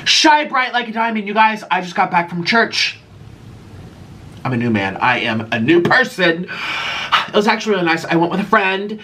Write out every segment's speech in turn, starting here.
Shine bright like a diamond, you guys. I just got back from church. I'm a new man. I am a new person. It was actually really nice. I went with a friend,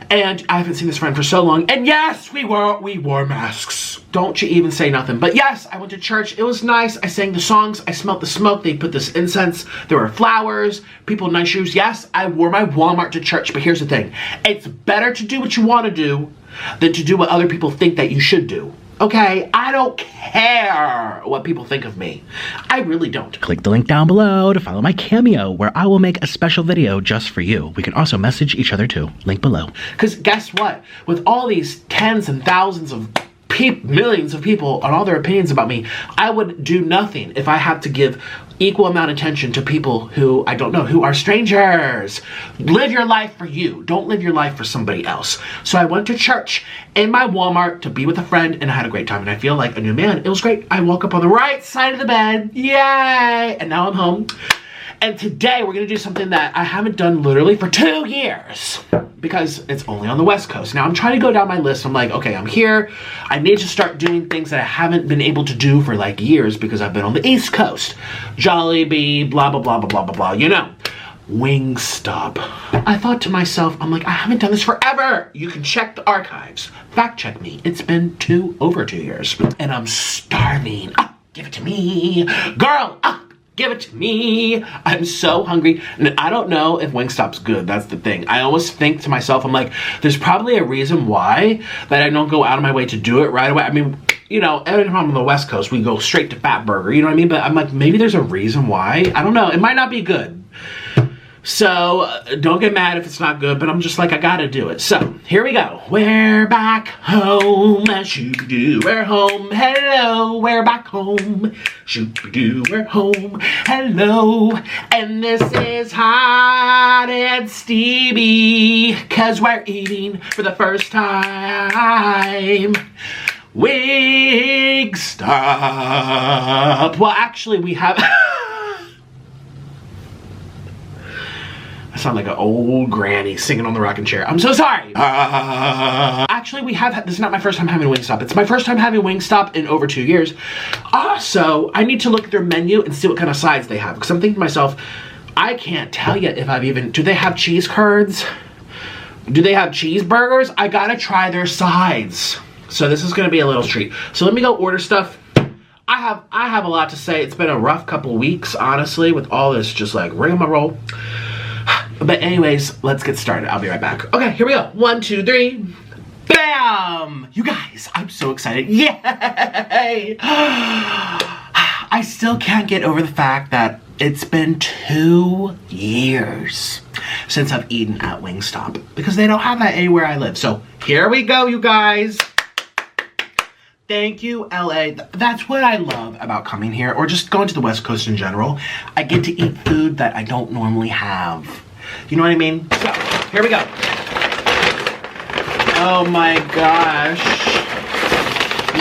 and I haven't seen this friend for so long. And yes, we wore masks. Don't you even say nothing. But yes, I went to church. It was nice. I sang the songs. I smelled the smoke. They put this incense. There were flowers. People in nice shoes. Yes, I wore my Walmart to church. But here's the thing. It's better to do what you want to do than to do what other people think that you should do. Okay, I don't care what people think of me. I really don't. Click the link down below to follow my Cameo, where I will make a special video just for you. We can also message each other too. Link below. Because guess what? With all these tens and thousands of millions of people and all their opinions about me, I would do nothing if I had to give equal amount of attention to people who I don't know, who are strangers. Live your life for you. Don't live your life for somebody else. So I went to church in my Walmart to be with a friend, and I had a great time, and I feel like a new man. It was great. I woke up on the right side of the bed. Yay! And now I'm home. And today we're going to do something that I haven't done literally for 2 years. Because it's only on the West Coast. Now I'm trying to go down my list. I'm like, okay, I'm here. I need to start doing things that I haven't been able to do for like years because I've been on the East Coast. Jollibee, blah, blah, blah, blah, blah, blah, blah, you know. Wingstop. I thought to myself, I'm like, I haven't done this forever. You can check the archives. Fact check me. It's been over 2 years. And I'm starving. Give it to me. Girl, give it to me. I'm so hungry. And I don't know if Wingstop's good. That's the thing. I always think to myself, I'm like, there's probably a reason why that I don't go out of my way to do it right away. I mean, you know, every time I'm on the West Coast, we go straight to Fat Burger. You know what I mean? But I'm like, maybe there's a reason why. I don't know. It might not be good. So, don't get mad if it's not good, but I'm just like, I gotta do it. So, here we go. We're back home, shoot-doo, we're home, hello, we're back home, shoot-doo, we're home, hello, and this is hot and steamy, 'cause we're eating for the first time. Wingstop. Well, actually, we have... I sound like an old granny singing on the rocking chair. I'm so sorry. Actually, this is not my first time having Wingstop. It's my first time having Wingstop in over 2 years. So I need to look at their menu and see what kind of sides they have. Because I'm thinking to myself, I can't tell you if do they have cheese curds? Do they have cheeseburgers? I gotta try their sides. So this is gonna be a little treat. So let me go order stuff. I have a lot to say. It's been a rough couple of weeks, honestly, with all this just like rigmarole. But anyways, let's get started. I'll be right back. Okay, here we go. 1, 2, 3. Bam! You guys, I'm so excited. Yay! I still can't get over the fact that it's been 2 years since I've eaten at Wingstop. Because they don't have that anywhere I live. So here we go, you guys. Thank you, LA. That's what I love about coming here, or just going to the West Coast in general. I get to eat food that I don't normally have. You know what I mean? So, here we go. Oh my gosh.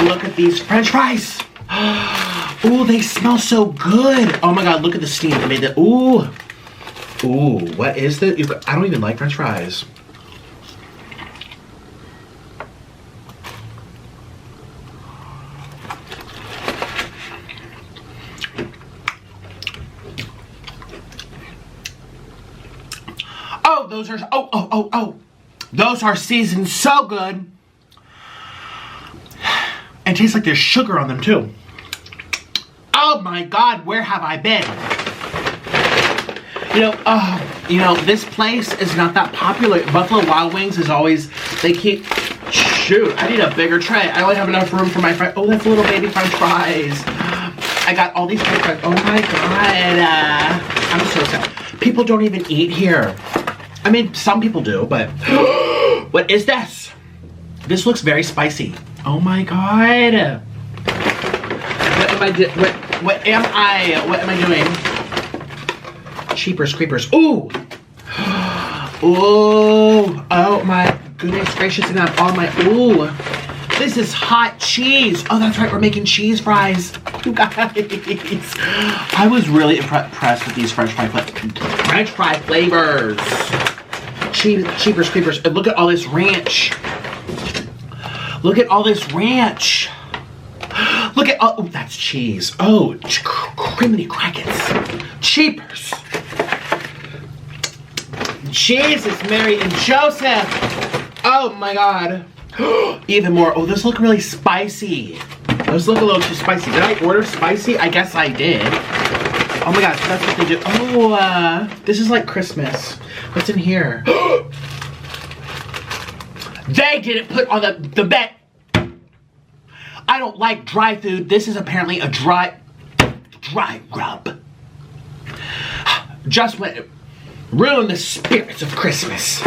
Look at these French fries. Ooh, they smell so good. Oh my god, look at the steam. They made that. Ooh. Ooh, what is this? I don't even like French fries. Oh, those are, those are seasoned so good. It tastes like there's sugar on them too. Oh my god, where have I been? You know, this place is not that popular. Buffalo Wild Wings is always, shoot, I need a bigger tray. I only have enough room for my fries. Oh, that's little baby French fries. I got all these French fries. Oh my god. I'm so sad. People don't even eat here. I mean, some people do, but what is this? This looks very spicy. Oh my god. What am I doing? Cheapers creepers. Ooh. Ooh. Oh my goodness gracious, and I'm on my, ooh. This is hot cheese. Oh, that's right, we're making cheese fries. You guys. I was really impressed with these French fry flavors. Cheapers creepers. And look at all this ranch. Look at all this ranch. Look at, oh, that's cheese. Oh, criminy crackers. Cheapers. Jesus, Mary and Joseph. Oh my God. Even more. Oh, those look really spicy. Those look a little too spicy. Did I order spicy? I guess I did. Oh my gosh, that's what they do. Oh, this is like Christmas. What's in here? They didn't put on the bet. I don't like dry food. This is apparently a dry rub. Just went ruin the spirits of Christmas.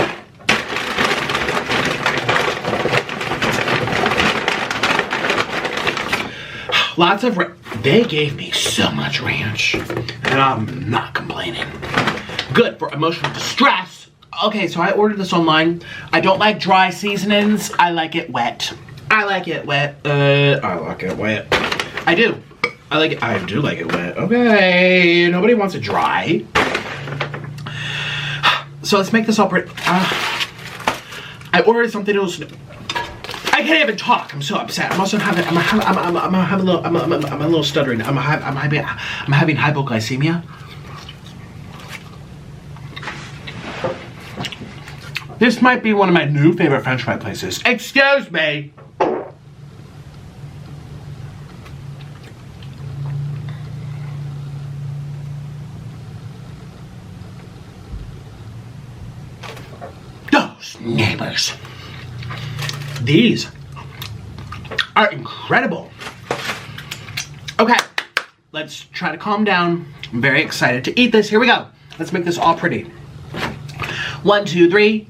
Lots of they gave me so much ranch, and I'm not complaining. Good for emotional distress. Okay, so I ordered this online. I don't like dry seasonings. I like it wet. I like it wet. I like it wet. I do. I do like it wet. Okay, nobody wants it dry. So let's make this all pretty. I ordered something else. I can't even talk. I'm so upset. I'm also having. I'm a little stuttering. I'm having hypoglycemia. This might be one of my new favorite French fry places. Excuse me. Those neighbors. These are incredible. Okay, let's try to calm down. I'm very excited to eat this. Here we go. Let's make this all pretty. 1, 2, 3.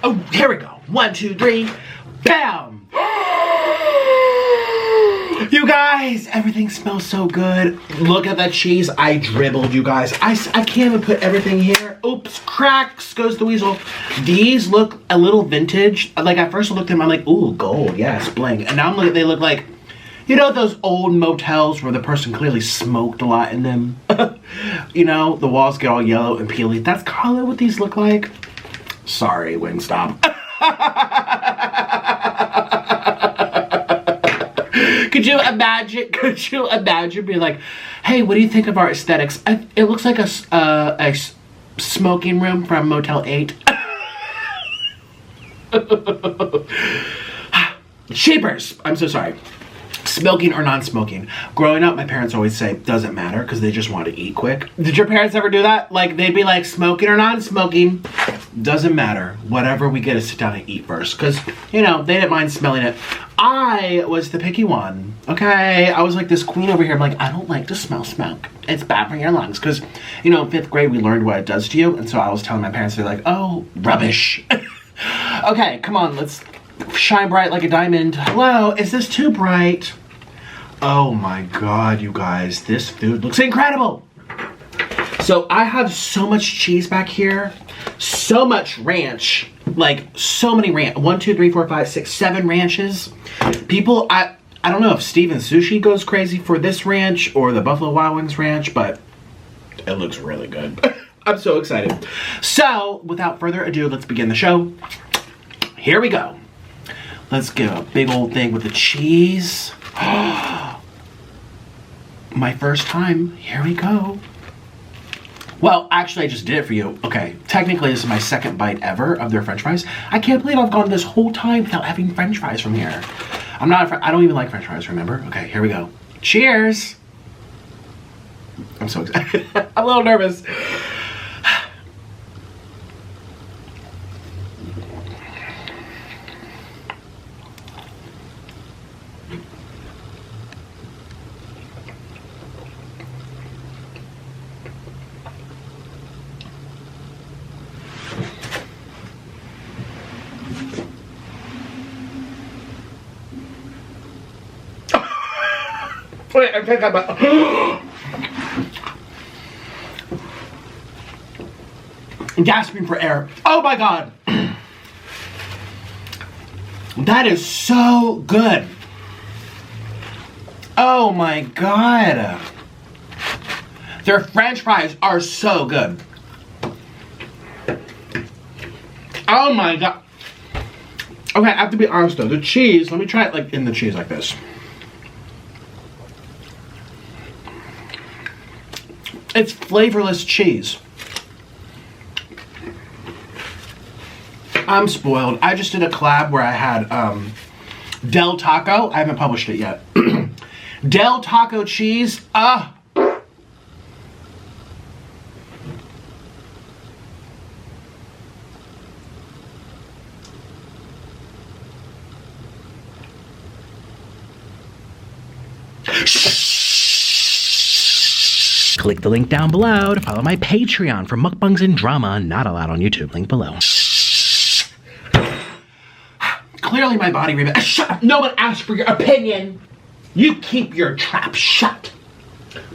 Oh, here we go. 1, 2, 3. Bam! You guys, everything smells so good. Look at that cheese. I dribbled, you guys. I can't even put everything here. Oops, cracks goes the weasel. These look a little vintage. Like, at first I looked at them, I'm like, ooh, gold, yes, bling. And now they look like, you know those old motels where the person clearly smoked a lot in them? You know, the walls get all yellow and peely. That's kind of what these look like. Sorry, Wingstop. Could you imagine being like, hey, what do you think of our aesthetics? It looks like a smoking room from Motel 8. Shapers. I'm so sorry. Smoking or non-smoking. Growing up, my parents always say, doesn't matter, because they just want to eat quick. Did your parents ever do that? Like, they'd be like, smoking or non-smoking, doesn't matter. Whatever we get to sit down and eat first. Because, you know, they didn't mind smelling it. I was the picky one, okay? I was like this queen over here. I'm like, I don't like to smell smoke. It's bad for your lungs. Because, you know, in 5th grade, we learned what it does to you. And so I was telling my parents, they're like, oh, rubbish. Okay, come on, let's shine bright like a diamond. Hello, is this too bright? Oh my God, you guys, this food looks incredible. So I have so much cheese back here, so much ranch, like so many ranch. 1, 2, 3, 4, 5, 6, 7 ranches. People, I don't know if Steven Sushi goes crazy for this ranch or the Buffalo Wild Wings ranch, but it looks really good. I'm so excited. So without further ado, let's begin the show. Here we go. Let's give a big old thing with the cheese. My first time. Here we go. Well, actually, I just did it for you. Okay, technically, this is my 2nd bite ever of their French fries. I can't believe I've gone this whole time without having French fries from here. I don't even like French fries, remember? Okay, here we go. Cheers. I'm so excited. I'm a little nervous. Wait, I think I'm gasping for air. Oh my god. That is so good. Oh my god. Their French fries are so good. Oh my god. Okay, I have to be honest though. The cheese, let me try it like in the cheese like this. It's flavorless cheese. I'm spoiled. I just did a collab where I had Del Taco. I haven't published it yet. Del Taco cheese. Click the link down below to follow my Patreon for mukbangs and drama not allowed on YouTube. Link below. Clearly my body shut up. No one asked for your opinion. You keep your trap shut.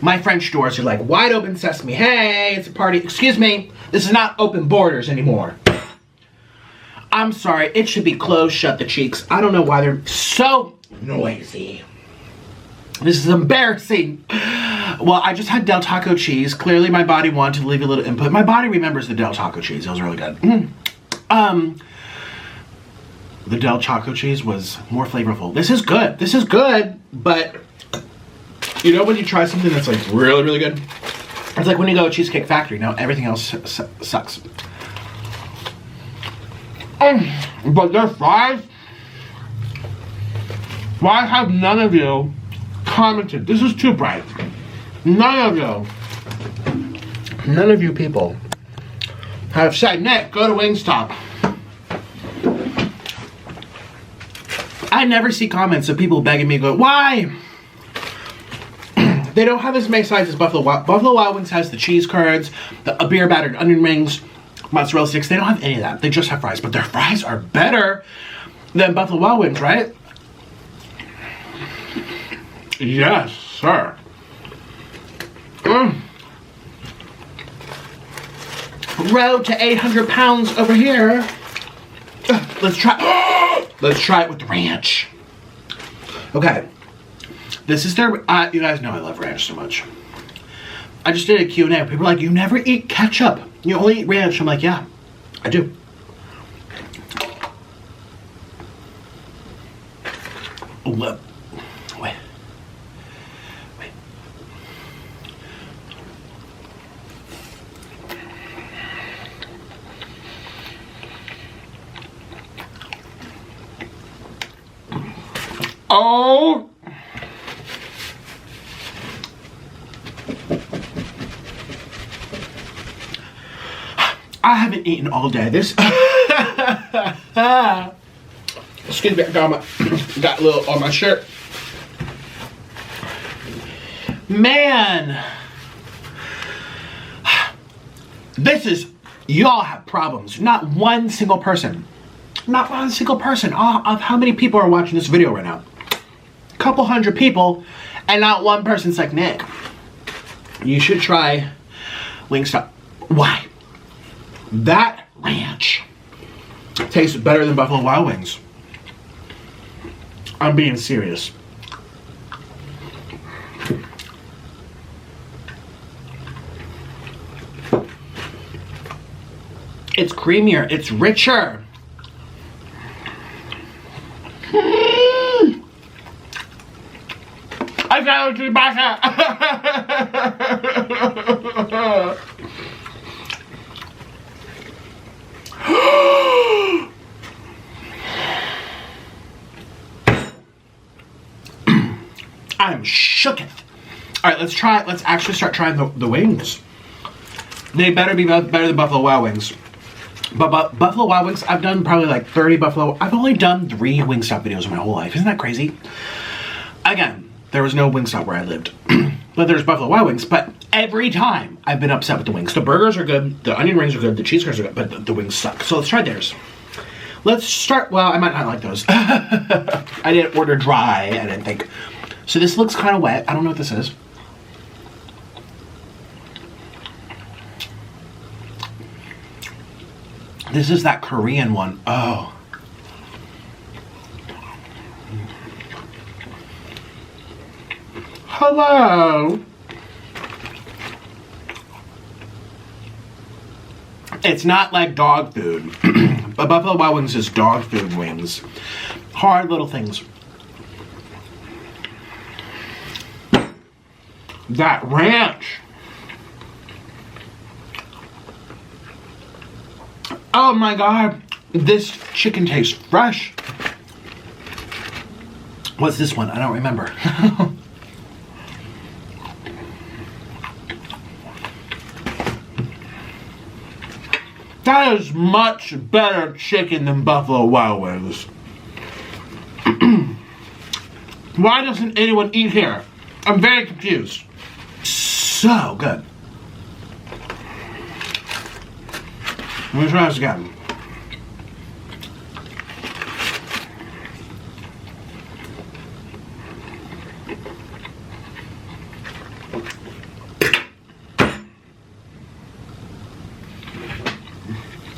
My French doors are like wide open sesame. Hey, it's a party. Excuse me. This is not open borders anymore. I'm sorry. It should be closed shut, the cheeks. I don't know why they're so noisy. This is embarrassing. Well, I just had Del Taco cheese. Clearly my body wanted to leave a little input. My body remembers the Del Taco cheese. It was really good. The Del Taco cheese was more flavorful. This is good. This is good, but you know when you try something that's like really, really good? It's like when you go to Cheesecake Factory. Now everything else sucks. But their fries, why have none of you commented? This is too bright. None of you people have said, Nick, go to Wingstop. I never see comments of people begging me to go, why? They don't have as many sides as Buffalo Wild. Buffalo Wild Wings has the cheese curds, the beer battered onion rings, mozzarella sticks. They don't have any of that. They just have fries, but their fries are better than Buffalo Wild Wings, right? Yes, sir. Road to 800 pounds over here. Let's try. Let's try it with the ranch. Okay. This is their. You guys know I love ranch so much. I just did a Q&A. People are like, you never eat ketchup. You only eat ranch. I'm like, yeah, I do. Wait. Oh! I haven't eaten all day. This. Excuse me, I got a little on my shirt. Man! This is. Y'all have problems. Not one single person. Not one single person. Of how many people are watching this video right now? Couple hundred people, and not one person's like, Nick, you should try Wingstop. Why? That ranch tastes better than Buffalo Wild Wings. I'm being serious. It's creamier, it's richer. I got to back. I'm shooketh. All right, let's try. Let's actually start trying the wings. They better be better than Buffalo Wild Wings. But Buffalo Wild Wings, I've done probably like 30 Buffalo. I've only done 3 Wingstop videos in my whole life. Isn't that crazy? Again, there was no Wingstop where I lived. But there's Buffalo Wild Wings. But every time I've been upset with the wings. The burgers are good. The onion rings are good. The cheese curds are good. But the wings suck. So let's try theirs. Let's start. Well, I might not like those. I didn't order dry. I didn't think. So this looks kind of wet. I don't know what this is. This is that Korean one. Oh. Hello. It's not like dog food. But Buffalo Wild Wings is dog food wings. Hard little things. That ranch. Oh my God. This chicken tastes fresh. What's this one? I don't remember. That is much better chicken than Buffalo Wild Wings. Why doesn't anyone eat here? I'm very confused. So good. Let me try this again.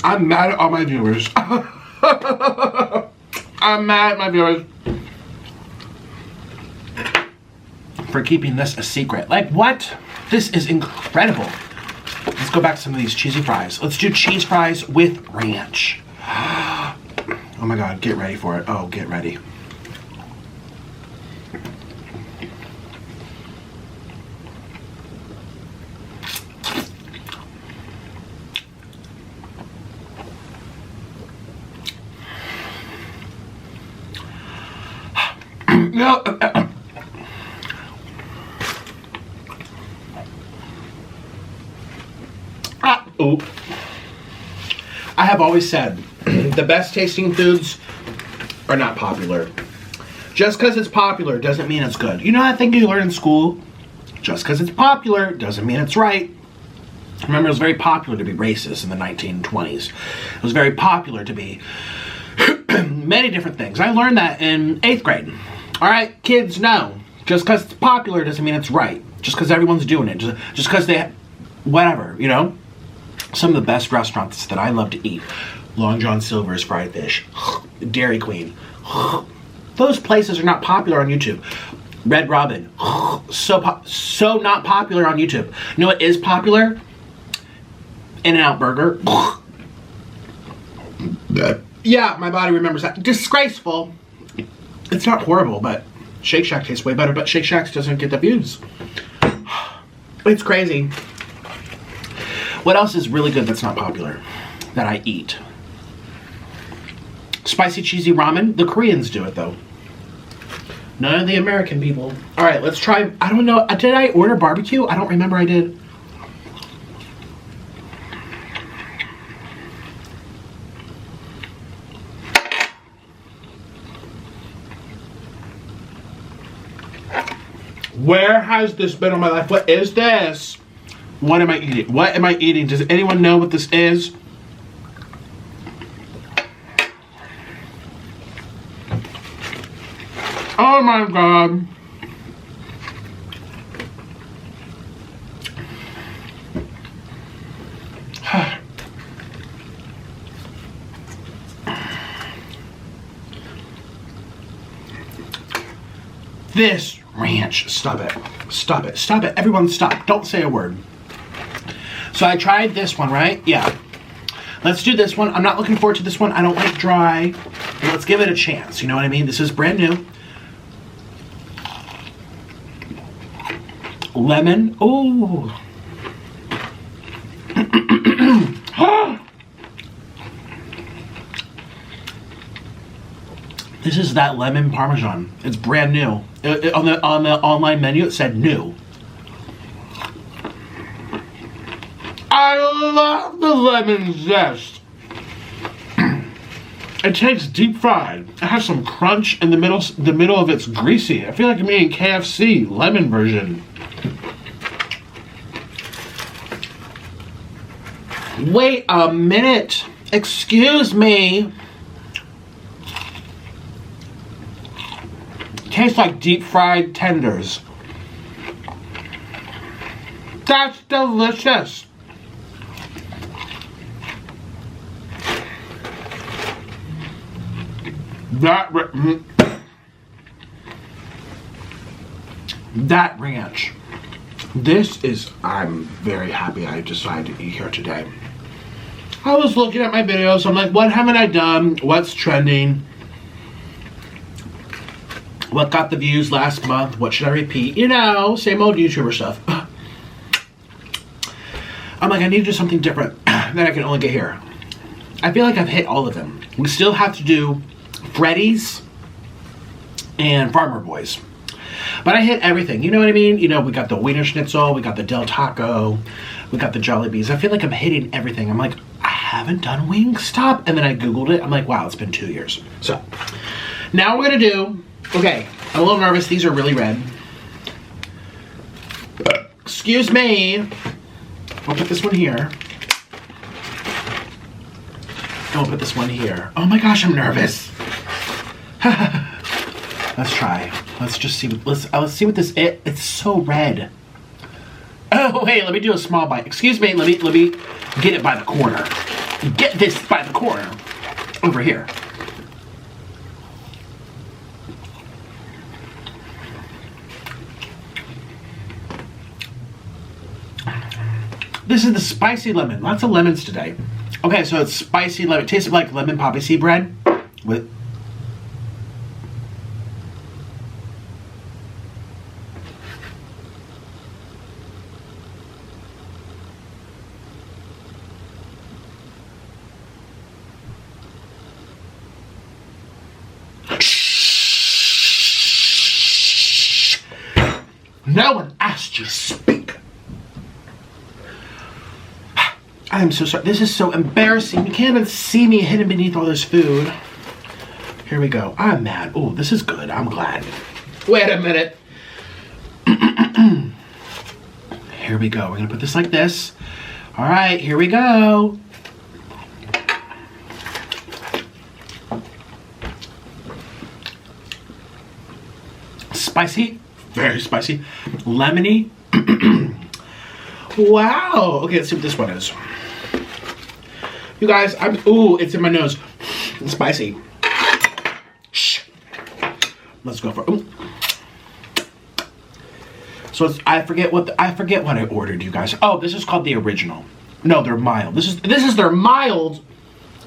I'm mad at all my viewers. I'm mad at my viewers for keeping this a secret. Like, what? This is incredible. Let's go back to some of these cheesy fries. Let's do cheese fries with ranch. Oh my God, get ready for it. Oh, get ready. No. Ooh. I have always said the best tasting foods are not popular. Just because it's popular doesn't mean it's good. You know that thing you learn in school? Just because it's popular doesn't mean it's right. Remember, it was very popular to be racist in the 1920s. It was very popular to be many different things. I learned that in 8th grade. All right, kids, no. Just because it's popular doesn't mean it's right. Just because everyone's doing it. Just because they, whatever, you know? Some of the best restaurants that I love to eat. Long John Silver's fried fish. Dairy Queen. Those places are not popular on YouTube. Red Robin. So not popular on YouTube. You know what is popular? In-N-Out Burger. Yeah, my body remembers that. Disgraceful. It's not horrible, but Shake Shack tastes way better, but Shake Shack doesn't get the views. It's crazy. What else is really good that's not popular that I eat? Spicy cheesy ramen. The Koreans do it though. None of the American people. All right, let's try. I don't know. Did I order barbecue? I don't remember I did. Where has this been in my life? What is this? What am I eating? What am I eating? Does anyone know what this is? Oh my God. This ranch. Stop it. Stop it. Stop it. Everyone stop. Don't say a word. So I tried this one, right? Yeah. Let's do this one. I'm not looking forward to this one. I don't like dry. But let's give it a chance. You know what I mean? This is brand new. Lemon. Oh. This is that lemon Parmesan. It's brand new. On the online menu, it said new. I love the lemon zest. It tastes deep fried. It has some crunch in the middle. The middle of it's greasy. I feel like I'm eating KFC lemon version. Wait a minute. Excuse me. Tastes like deep fried tenders. That's delicious. That ranch. This is, I'm very happy I decided to eat here today. I was looking at my videos, I'm like, what haven't I done? What's trending? What got the views last month? What should I repeat? You know, same old YouTuber stuff. I'm like, I need to do something different that I can only get here. I feel like I've hit all of them. We still have to do Freddy's and Farmer Boys. But I hit everything, you know what I mean? You know, we got the Wiener Schnitzel, we got the Del Taco, we got the Jollibees. I feel like I'm hitting everything. I'm like, I haven't done Wingstop. And then I Googled it. I'm like, wow, it's been 2 years. So, now we're gonna do, okay, I'm a little nervous. These are really red. Excuse me. I'll put this one here. And I'll put this one here. Oh my gosh, I'm nervous. Let's try. Let's just see. Let's see what this is. It's so red. Oh wait, let me do a small bite. Excuse me. Let me get it by the corner. Get this by the corner. Over here. This is the spicy lemon. Lots of lemons today. Okay, so it's spicy lemon. It tastes like lemon poppy seed bread with. No one asked you to speak. I am so sorry. This is so embarrassing. You can't even see me hidden beneath all this food. Here we go. I'm mad. Oh, this is good. I'm glad. Wait a minute. Here we go. We're going to put this like this. All right, here we go. Spicy. Very spicy. Lemony. Wow. Okay, let's see what this one is. You guys, ooh, it's in my nose. It's spicy. Shh. Let's go for, ooh. So it's, I forget what I ordered, you guys. Oh, this is called the original. No, they're mild. This is their mild.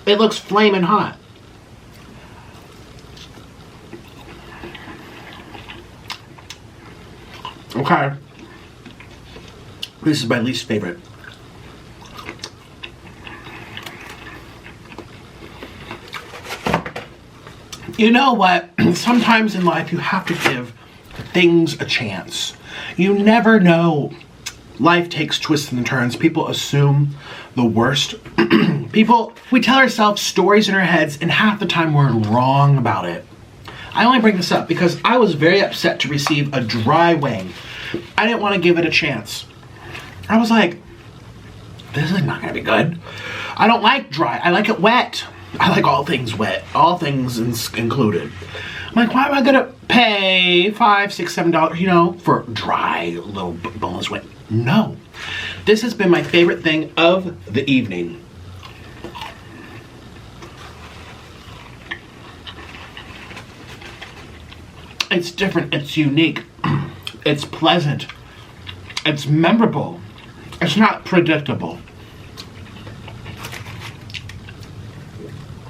It looks flaming hot. Okay. This is my least favorite. You know what? Sometimes in life you have to give things a chance. You never know. Life takes twists and turns. People assume the worst. We tell ourselves stories in our heads, and half the time we're wrong about it. I only bring this up because I was very upset to receive a dry wing. I didn't want to give it a chance. I was like, this is not going to be good. I don't like dry. I like it wet. I like all things wet. All things included. I'm like, why am I going to pay $5, $6, $7, you know, for dry little boneless wing? No. This has been my favorite thing of the evening. It's different. It's unique. It's pleasant. It's memorable. It's not predictable.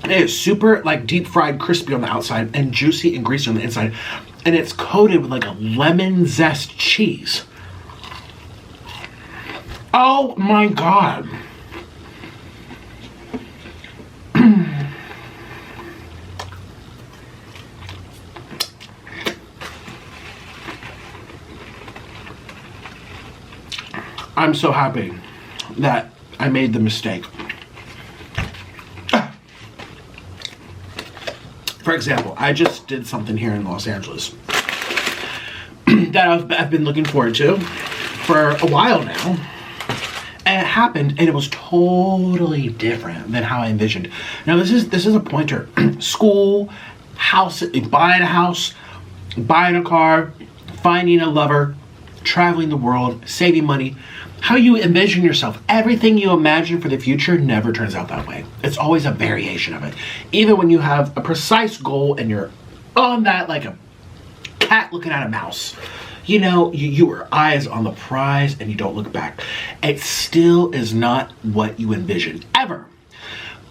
It is super like deep fried, crispy on the outside and juicy and greasy on the inside. And it's coated with like a lemon zest cheese. Oh my God. I'm so happy that I made the mistake. For example, I just did something here in Los Angeles that I've been looking forward to for a while now. And it happened, and it was totally different than how I envisioned. Now this is a pointer. School, house, buying a house, buying a car, finding a lover, traveling the world, saving money, how you envision yourself. Everything you imagine for the future never turns out that way. It's always a variation of it. Even when you have a precise goal and you're on that like a cat looking at a mouse, you know, your eyes on the prize and you don't look back. It still is not what you envision, ever.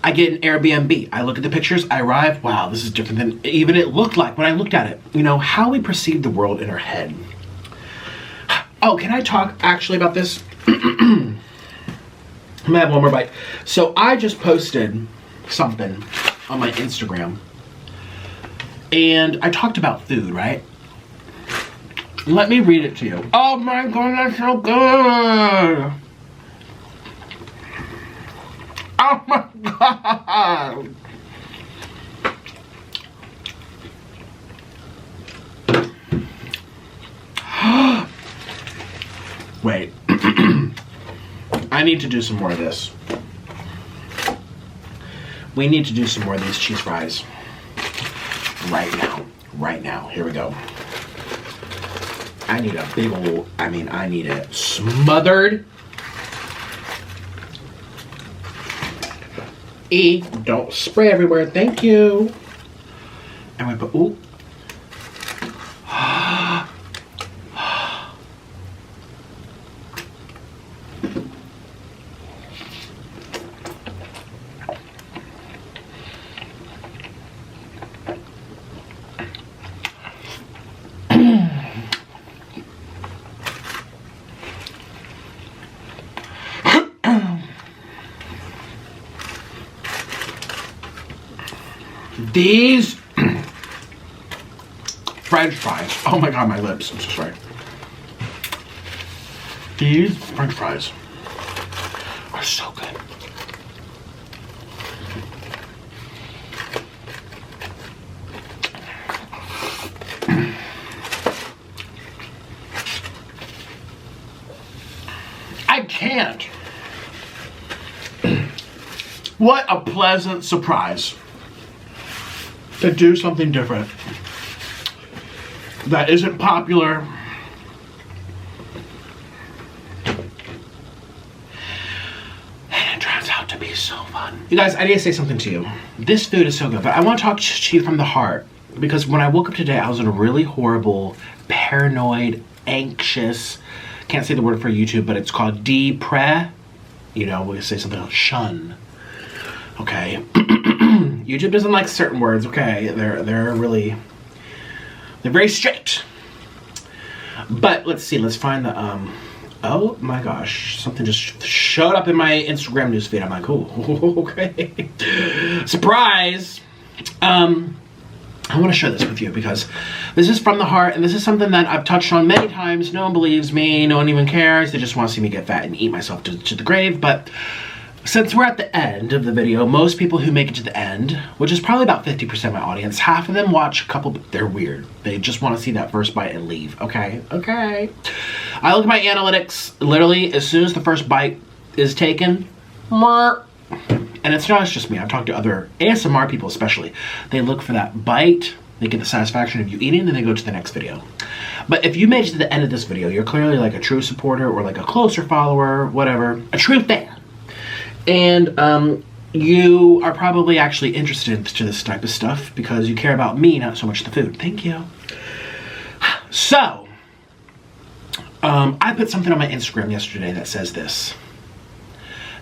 I get an Airbnb. I look at the pictures, I arrive, wow, this is different than even it looked like when I looked at it. You know, how we perceive the world in our head. Oh, can I talk actually about this? I'm gonna have one more bite. So I just posted something on my Instagram and I talked about food, right? Let me read it to you. Oh my God, that's so good. Oh my God. Wait. I need to do some more of this. We need to do some more of these cheese fries. Right now. Right now. Here we go. I need a big old, I need it smothered. Don't spray everywhere. Thank you. And we put, ooh. These French fries, oh my God, my lips, I'm so sorry. These French fries are so good. I can't. What a pleasant surprise. To do something different that isn't popular. And it turns out to be so fun. You guys, I need to say something to you. This food is so good, but I want to talk to you from the heart because when I woke up today, I was in a really horrible, paranoid, anxious, can't say the word for YouTube, but it's called depre. You know, we say something like shun. Okay. YouTube doesn't like certain words, okay? They're very strict. But let's see, let's find the oh my gosh, something just showed up in my Instagram newsfeed. I'm like, oh, okay. Surprise! I want to share this with you because this is from the heart and this is something that I've touched on many times. No one believes me, no one even cares. They just want to see me get fat and eat myself to the grave, but since we're at the end of the video, most people who make it to the end, which is probably about 50% of my audience, half of them watch a couple, they're weird. They just want to see that first bite and leave, okay? Okay. I look at my analytics, literally, as soon as the first bite is taken, and it's not just me, I've talked to other ASMR people especially. They look for that bite, they get the satisfaction of you eating, and they go to the next video. But if you made it to the end of this video, you're clearly like a true supporter or like a closer follower, whatever, a true fan. And you are probably actually interested to this type of stuff because you care about me, not so much the food. Thank you. So, I put something on my Instagram yesterday that says this.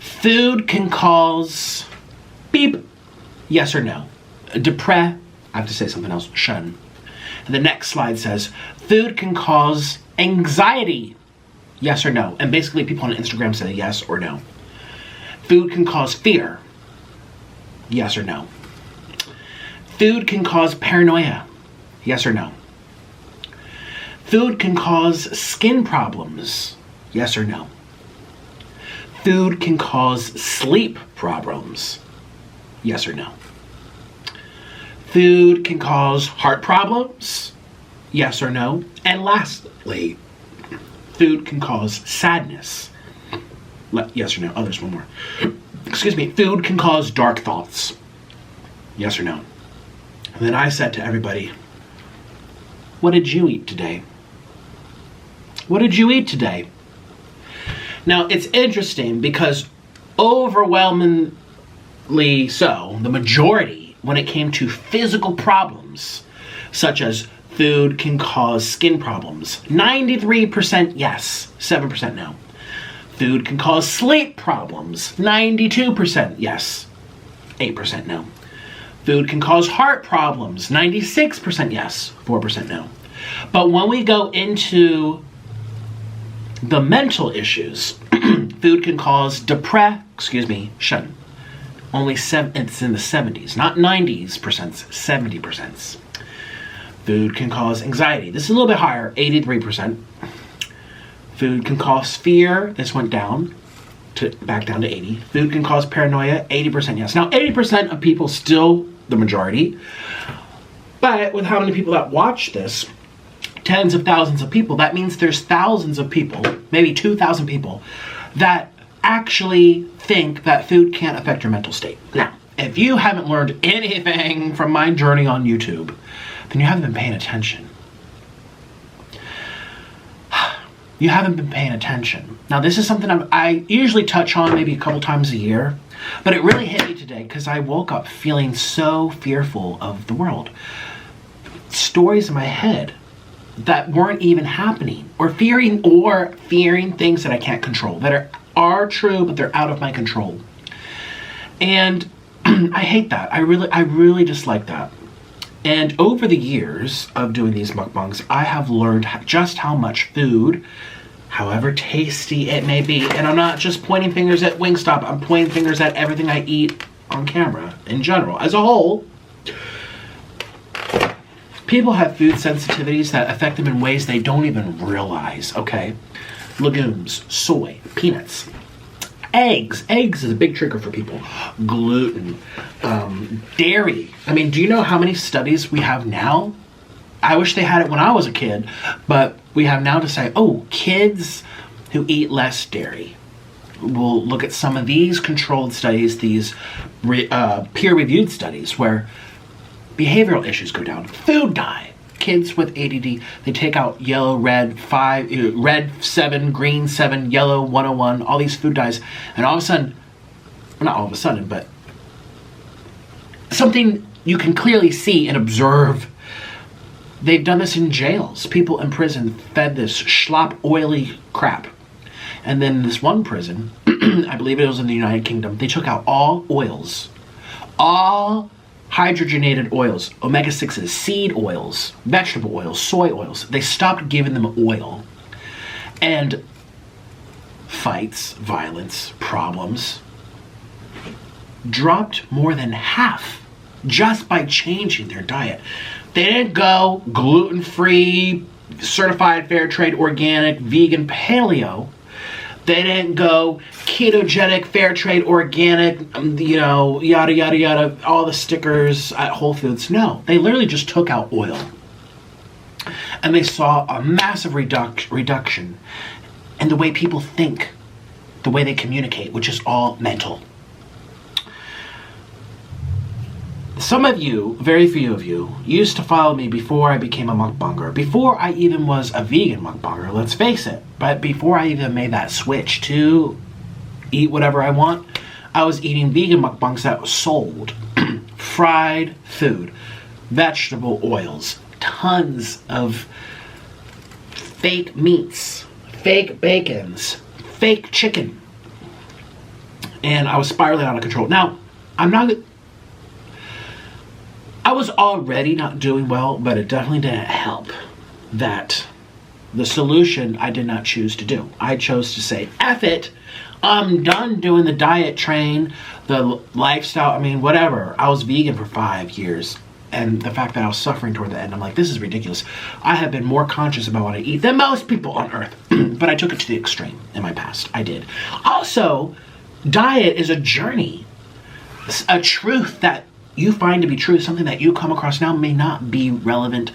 Food can cause beep, yes or no. Depre, I have to say something else, shun. And the next slide says, food can cause anxiety, yes or no. And basically people on Instagram say yes or no. Food can cause fear. Yes or no. Food can cause paranoia. Yes or no. Food can cause skin problems. Yes or no. Food can cause sleep problems. Yes or no. Food can cause heart problems. Yes or no. And lastly, food can cause sadness. Yes or no. Oh, there's one more. Excuse me. Food can cause dark thoughts. Yes or no. And then I said to everybody, What did you eat today? What did you eat today? Now, it's interesting because overwhelmingly so, the majority, when it came to physical problems, such as food can cause skin problems, 93% yes, 7% no. Food can cause sleep problems, 92% yes, 8% no. Food can cause heart problems, 96% yes, 4% no. But when we go into the mental issues, food can cause depression. Only it's in the 70s, not 90s percent, 70%. Food can cause anxiety. This is a little bit higher, 83%. Food can cause fear. This went down back down to 80. Food can cause paranoia, 80% yes. Now, 80% of people still the majority, but with how many people that watch this, tens of thousands of people, that means there's thousands of people, maybe 2,000 people, that actually think that food can't affect your mental state. Now, if you haven't learned anything from my journey on YouTube, then you haven't been paying attention. You haven't been paying attention. Now, this is something I usually touch on maybe a couple times a year, but it really hit me today because I woke up feeling so fearful of the world. Stories in my head that weren't even happening, or fearing things that I can't control, that are true, but they're out of my control. And I hate that. I really dislike that. And over the years of doing these mukbangs, I have learned just how much food, however tasty it may be, and I'm not just pointing fingers at Wingstop, I'm pointing fingers at everything I eat on camera in general. As a whole, people have food sensitivities that affect them in ways they don't even realize, okay? Legumes, soy, peanuts, eggs. Eggs is a big trigger for people. Gluten, dairy. I mean, do you know how many studies we have now? I wish they had it when I was a kid, but we have now to say, oh, kids who eat less dairy. We'll look at some of these controlled studies, these peer-reviewed studies where behavioral issues go down. Food dye. Kids with ADD, they take out yellow, red, 7, green 7, yellow 101, all these food dyes, and all of a sudden, well, not all of a sudden, but something you can clearly see and observe. They've done this in jails. People in prison fed this schlop, oily crap. And then this one prison, I believe it was in the United Kingdom, they took out all oils, all hydrogenated oils, omega-6s, seed oils, vegetable oils, soy oils. They stopped giving them oil. And fights, violence, problems dropped more than half just by changing their diet. They didn't go gluten-free, certified fair trade, organic, vegan, paleo. They didn't go ketogenic, fair trade, organic, yada, yada, yada, all the stickers at Whole Foods. No, they literally just took out oil. And they saw a massive reduction in the way people think, the way they communicate, which is all mental. Some of you, very few of you, used to follow me before I became a mukbanger, before I even was a vegan mukbanger, let's face it. But before I even made that switch to eat whatever I want, I was eating vegan mukbangs that sold fried food, vegetable oils, tons of fake meats, fake bacons, fake chicken. And I was spiraling out of control. Now, I was already not doing well, but it definitely didn't help that the solution I did not choose to do. I chose to say, F it, I'm done doing the diet train, the lifestyle, whatever. I was vegan for 5 years. And the fact that I was suffering toward the end, I'm like, this is ridiculous. I have been more conscious about what I eat than most people on earth. But I took it to the extreme in my past. I did. Also, diet is a journey. A truth that you find to be true, something that you come across now may not be relevant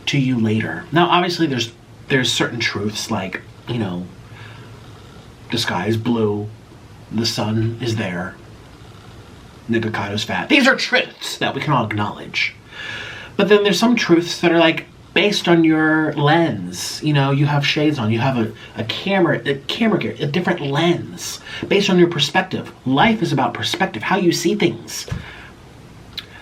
to you later. Now, obviously, there's certain truths like, the sky is blue, the sun is there, Nikocado's fat. These are truths that we can all acknowledge. But then there's some truths that are like, based on your lens. You know, you have shades on, you have a camera gear, a different lens based on your perspective. Life is about perspective, how you see things.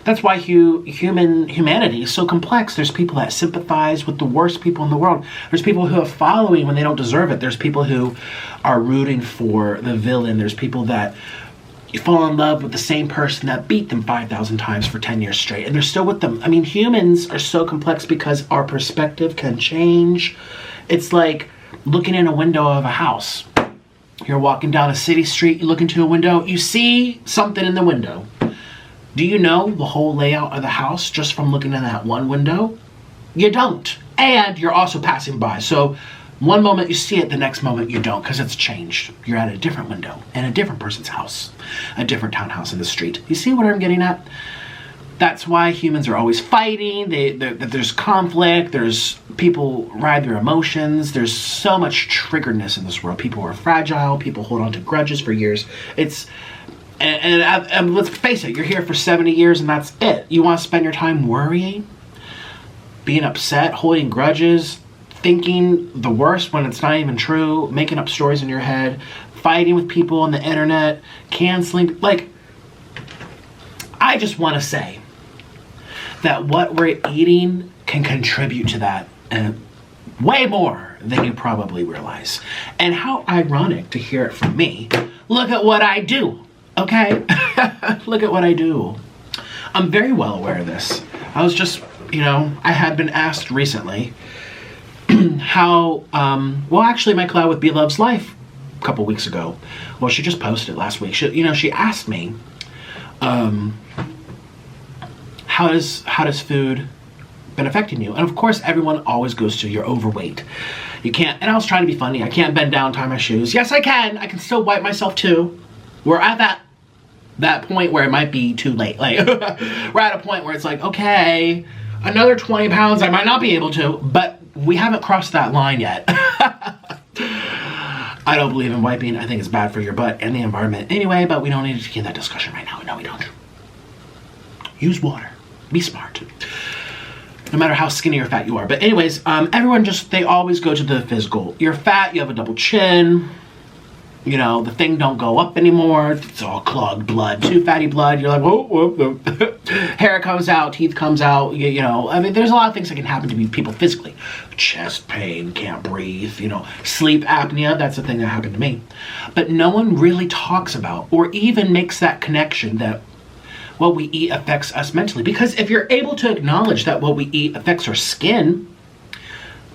That's why humanity is so complex. There's people that sympathize with the worst people in the world. There's people who are following when they don't deserve it. There's people who are rooting for the villain. There's people that fall in love with the same person that beat them 5,000 times for 10 years straight, and they're still with them. I mean, humans are so complex because our perspective can change. It's like looking in a window of a house. You're walking down a city street, you look into a window, you see something in the window. Do you know the whole layout of the house just from looking in that one window? You don't. And you're also passing by. So one moment you see it, the next moment you don't, because it's changed. You're at a different window in a different person's house, a different townhouse in the street. You see what I'm getting at? That's why humans are always fighting. There's conflict. There's people ride their emotions. There's so much triggeredness in this world. People are fragile. People hold on to grudges for years. And let's face it, you're here for 70 years and that's it. You want to spend your time worrying, being upset, holding grudges, thinking the worst when it's not even true, making up stories in your head, fighting with people on the internet, canceling. Like, I just want to say that what we're eating can contribute to that, and way more than you probably realize. And how ironic to hear it from me. Look at what I do. Okay, look at what I do. I'm very well aware of this. I was just, I had been asked recently how, well, actually my collab with Be Love's Life a couple weeks ago. Well, she just posted last week. She asked me, how does food been affecting you? And of course, everyone always goes to you're overweight. You can't, and I was trying to be funny. I can't bend down, tie my shoes. Yes, I can. I can still wipe myself too. We're at that point where it might be too late. Like, we're at a point where it's like, okay, another 20 pounds, I might not be able to, but we haven't crossed that line yet. I don't believe in wiping. I think it's bad for your butt and the environment anyway, but we don't need to get in that discussion right now. No, we don't. Use water. Be smart. No matter how skinny or fat you are. But anyways, everyone they always go to the physical. You're fat, you have a double chin. The thing don't go up anymore. It's all clogged blood, too fatty blood. You're like, whoa. Hair comes out, teeth comes out. I mean, there's a lot of things that can happen to people physically. Chest pain, can't breathe, sleep apnea. That's the thing that happened to me. But no one really talks about or even makes that connection that what we eat affects us mentally. Because if you're able to acknowledge that what we eat affects our skin,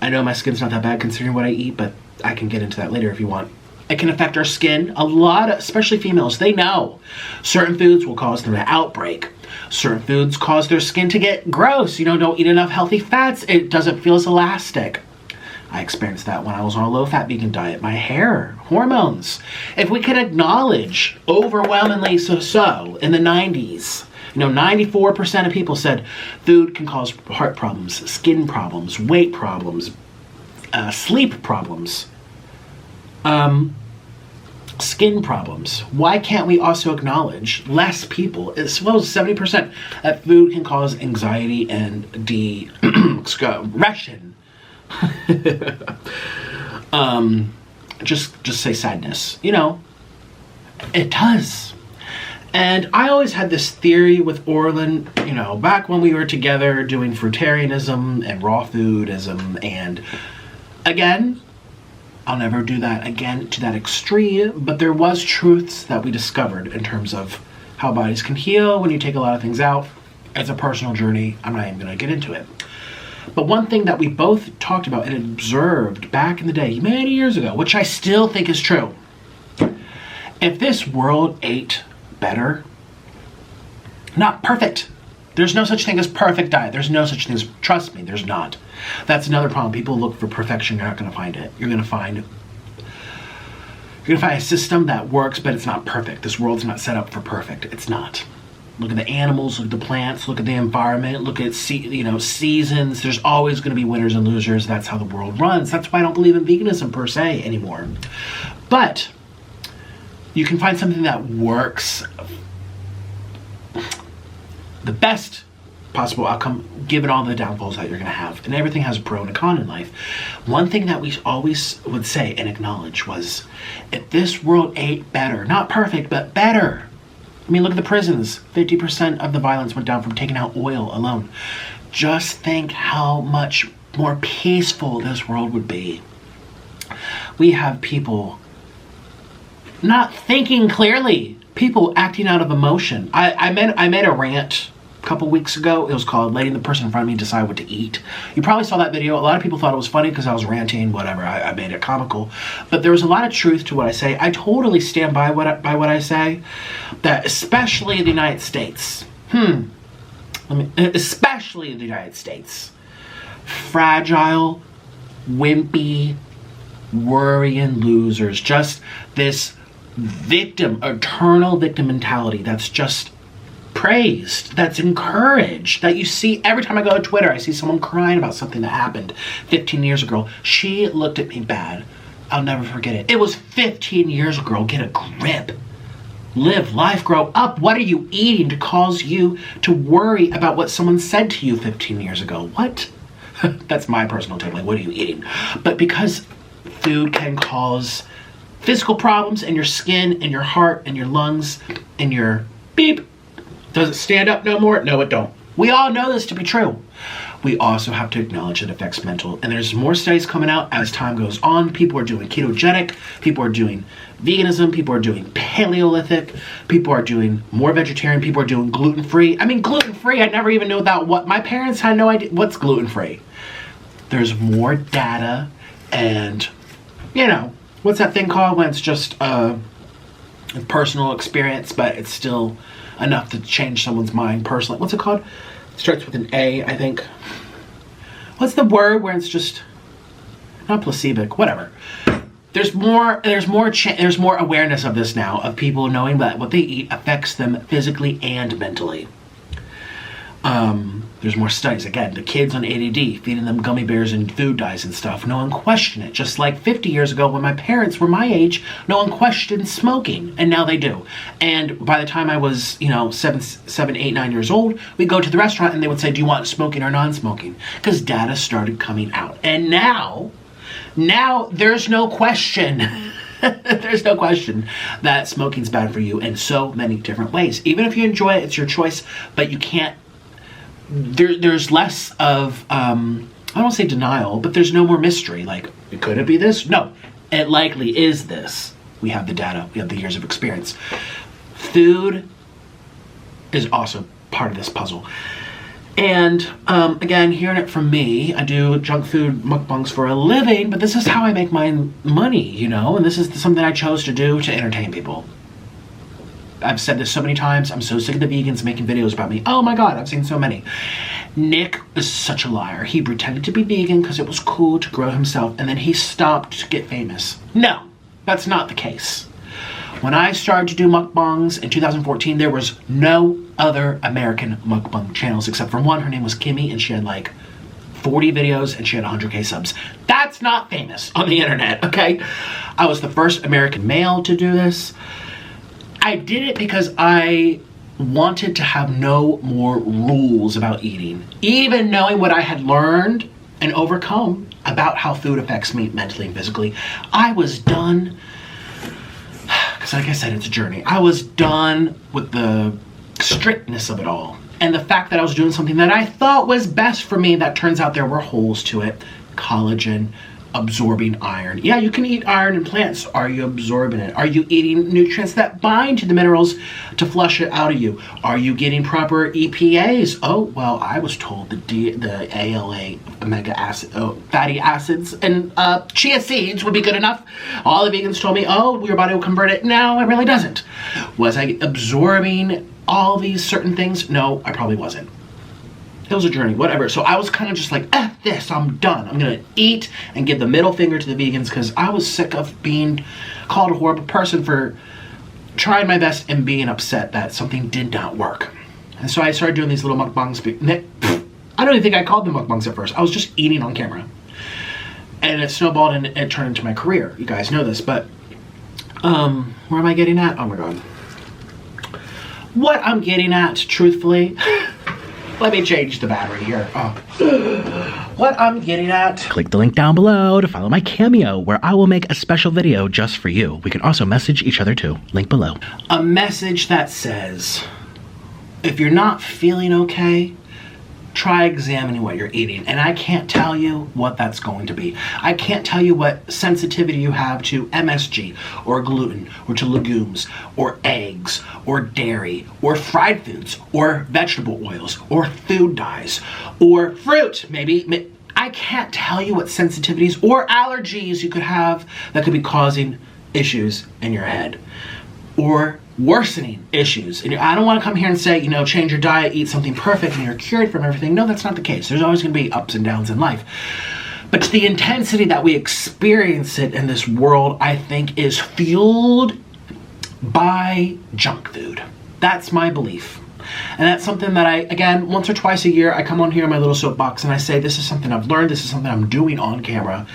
I know my skin's not that bad considering what I eat, but I can get into that later if you want. It can affect our skin. A lot, especially females, they know certain foods will cause them to outbreak. Certain foods cause their skin to get gross. Don't eat enough healthy fats. It doesn't feel as elastic. I experienced that when I was on a low-fat vegan diet. My hair, hormones. If we could acknowledge overwhelmingly so in the 90s, 94% of people said food can cause heart problems, skin problems, weight problems, sleep problems. Skin problems. Why can't we also acknowledge less people, as well as 70%, that food can cause anxiety and depression? Just say sadness. It does. And I always had this theory with Orlin, back when we were together doing fruitarianism and raw foodism, and again, I'll never do that again to that extreme, but there was truths that we discovered in terms of how bodies can heal when you take a lot of things out. It's a personal journey. I'm not even going to get into it. But one thing that we both talked about and observed back in the day, many years ago, which I still think is true. If this world ate better, not perfect. There's no such thing as perfect diet. There's no such thing as, trust me, there's not. That's another problem. People look for perfection. You're not going to find it. You're going to find a system that works, but it's not perfect. This world's not set up for perfect. It's not. Look at the animals, look at the plants, look at the environment, look at seasons. There's always going to be winners and losers. That's how the world runs. That's why I don't believe in veganism per se anymore. But you can find something that works. The best possible outcome, given all the downfalls that you're going to have. And everything has a pro and a con in life. One thing that we always would say and acknowledge was, if this world ain't better, not perfect, but better. I mean, look at the prisons. 50% of the violence went down from taking out oil alone. Just think how much more peaceful this world would be. We have people not thinking clearly. People acting out of emotion. I made a rant a couple weeks ago. It was called Letting the Person in Front of Me Decide What to Eat. You probably saw that video. A lot of people thought it was funny because I was ranting, whatever. I made it comical. But there was a lot of truth to what I say. I totally stand by what I say. That especially in the United States. Especially in the United States. Fragile, wimpy, worrying losers. Just this eternal victim mentality that's just praised, that's encouraged, that you see every time I go to Twitter. I see someone crying about something that happened 15 years ago. She looked at me bad. I'll never forget it. It was 15 years ago. Get a grip. Live life, grow up. What are you eating to cause you to worry about what someone said to you 15 years ago? What? That's my personal take. Like, what are you eating? But because food can cause physical problems in your skin, in your heart, in your lungs, in your beep. Does it stand up no more? No, it don't. We all know this to be true. We also have to acknowledge it affects mental. And there's more studies coming out as time goes on. People are doing ketogenic. People are doing veganism. People are doing Paleolithic. People are doing more vegetarian. People are doing gluten-free. I mean, gluten-free, I never even knew that. What my parents had no idea. What's gluten-free? There's more data and, you know, what's that thing called when it's just a personal experience, but it's still enough to change someone's mind personally? What's it called? It starts with an A, I think. What's the word where it's just not placebic? Whatever. There's more awareness of this now, of people knowing that what they eat affects them physically and mentally. There's more studies. Again, the kids on ADD, feeding them gummy bears and food dyes and stuff. No one questioned it. Just like 50 years ago when my parents were my age, no one questioned smoking. And now they do. And by the time I was, 7, 8, 9 years old, we'd go to the restaurant and they would say, do you want smoking or non-smoking? Because data started coming out. And now there's no question. There's no question that smoking's bad for you in so many different ways. Even if you enjoy it, it's your choice, but you can't. There's less of, I don't want to say denial, but there's no more mystery. Like, could it be this? No, it likely is this. We have the data. We have the years of experience. Food is also part of this puzzle. And, again, hearing it from me, I do junk food mukbangs for a living, but this is how I make my money, and this is something I chose to do to entertain people. I've said this so many times. I'm so sick of the vegans making videos about me. Oh my God, I've seen so many. Nick is such a liar. He pretended to be vegan because it was cool to grow himself, and then he stopped to get famous. No, that's not the case. When I started to do mukbangs in 2014, there was no other American mukbang channels except for one. Her name was Kimmy, and she had like 40 videos, and she had 100K subs. That's not famous on the internet, okay? I was the first American male to do this. I did it because I wanted to have no more rules about eating. Even knowing what I had learned and overcome about how food affects me mentally and physically, I was done. Because like I said, it's a journey. I was done with the strictness of it all. And the fact that I was doing something that I thought was best for me, that turns out there were holes to it. Collagen, absorbing iron. Yeah, you can eat iron in plants. Are you absorbing it? Are you eating nutrients that bind to the minerals to flush it out of you? Are you getting proper EPAs? Oh, well, I was told the ALA, omega acid, fatty acids, and chia seeds would be good enough. All the vegans told me, oh, your body will convert it. No, it really doesn't. Was I absorbing all these certain things? No, I probably wasn't. It was a journey, whatever. So I was kind of just like, F this, I'm done. I'm going to eat and give the middle finger to the vegans because I was sick of being called a horrible person for trying my best and being upset that something did not work. And so I started doing these little mukbangs. I don't even think I called them mukbangs at first. I was just eating on camera. And it snowballed and it turned into my career. You guys know this, but where am I getting at? Oh my God. What I'm getting at, truthfully, Let me change the battery here. Oh. What I'm getting at. Click the link down below to follow my Cameo, where I will make a special video just for you. We can also message each other too. Link below. A message that says, if you're not feeling okay, try examining what you're eating. And I can't tell you what that's going to be. I can't tell you what sensitivity you have to MSG or gluten or to legumes or eggs or dairy or fried foods or vegetable oils or food dyes or fruit, maybe. I can't tell you what sensitivities or allergies you could have that could be causing issues in your head or worsening issues. And I don't want to come here and say, you know, change your diet, eat something perfect, and you're cured from everything. No, that's not the case. There's always going to be ups and downs in life. But to the intensity that we experience it in this world, I think is fueled by junk food. That's my belief. And that's something that I, again, once or twice a year, I come on here in my little soapbox and I say, this is something I've learned, this is something I'm doing on camera.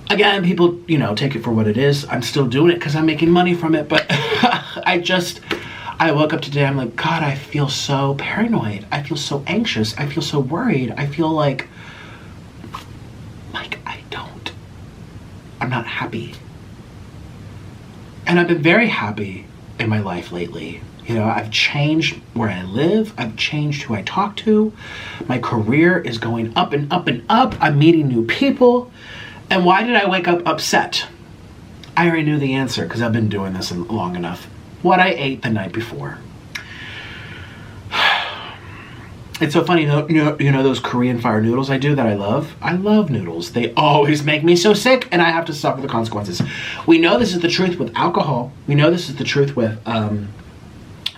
Again, people, you know, take it for what it is. I'm still doing it because I'm making money from it, but I woke up today, I'm like, God, I feel so paranoid. I feel so anxious. I feel so worried. I feel like I'm not happy. And I've been very happy in my life lately. You know, I've changed where I live. I've changed who I talk to. My career is going up and up and up. I'm meeting new people. And why did I wake up upset? I already knew the answer because I've been doing this long enough. What I ate the night before. It's so funny, you know those Korean fire noodles I do that I love? I love noodles. They always make me so sick and I have to suffer the consequences. We know this is the truth with alcohol. We know this is the truth with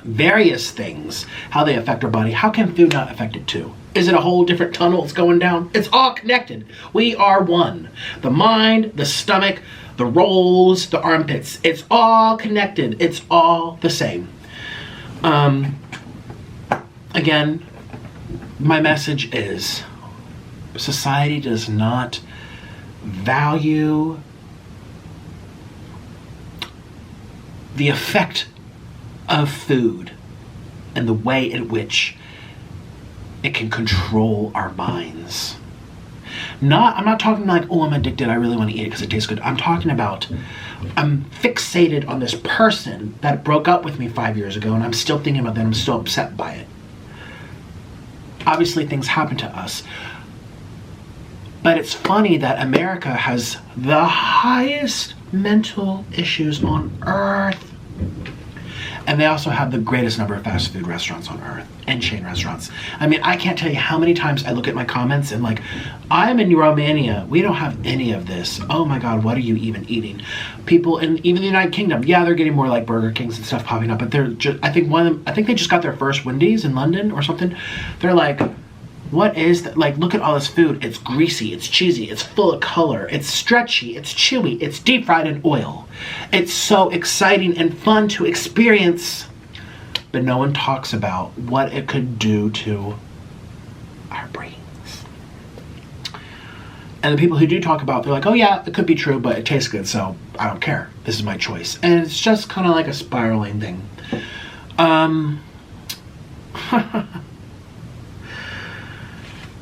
various things, how they affect our body. How can food not affect it too? Is it a whole different tunnel that's going down? It's all connected. We are one. The mind, the stomach, the rolls, the armpits. It's all connected. It's all the same. Again, my message is society does not value the effect of food and the way in which it can control our minds. I'm not talking like, oh, I'm addicted, I really want to eat it because it tastes good. I'm talking about, I'm fixated on this person that broke up with me 5 years ago and I'm still thinking about that, I'm still upset by it. Obviously things happen to us. But it's funny that America has the highest mental issues on earth. And they also have the greatest number of fast food restaurants on earth and chain restaurants. I mean, I can't tell you how many times I look at my comments and like, I'm in Romania. We don't have any of this. Oh my God, what are you even eating? People in even the United Kingdom, yeah, they're getting more like Burger Kings and stuff popping up, but they're just, I think they just got their first Wendy's in London or something. They're like, what is that? Like, look at all this food. It's greasy, it's cheesy, it's full of color, it's stretchy, it's chewy, it's deep fried in oil. It's so exciting and fun to experience, but no one talks about what it could do to our brains. And the people who do talk about it, they're like, oh yeah, it could be true, but it tastes good, so I don't care. This is my choice. And it's just kind of like a spiraling thing.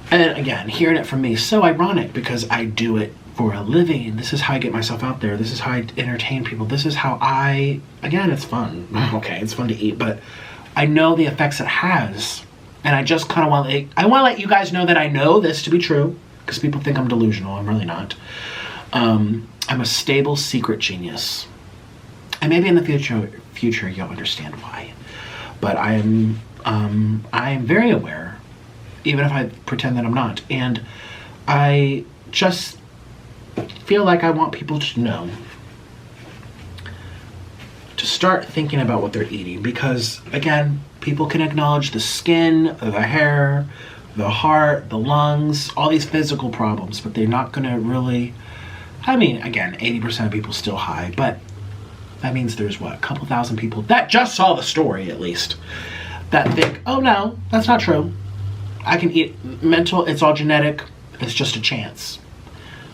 And again, hearing it from me is so ironic because I do it for a living. This is how I get myself out there. This is how I entertain people. This is how again, it's fun. Okay, it's fun to eat, but I know the effects it has. And I just kind of want to let you guys know that I know this to be true because people think I'm delusional. I'm really not. I'm a stable secret genius. And maybe in the future you'll understand why. But I am very aware, even if I pretend that I'm not. And I just feel like I want people to know, to start thinking about what they're eating. Because, again, people can acknowledge the skin, the hair, the heart, the lungs, all these physical problems, but they're not going to really, I mean, again, 80% of people still high, but that means there's, what, a couple thousand people that just saw the story, at least, that think, oh no, that's not true. I can eat mental, it's all genetic, it's just a chance.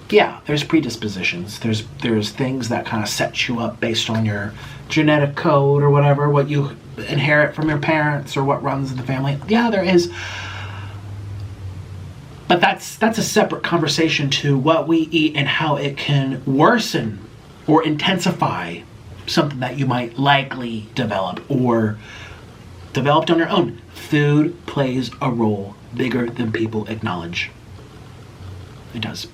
Yeah, there's predispositions. There's things that kind of set you up based on your genetic code or whatever, what you inherit from your parents or what runs in the family. Yeah, there is. But that's a separate conversation to what we eat and how it can worsen or intensify something that you might likely develop or developed on your own. Food plays a role bigger than people acknowledge. It does.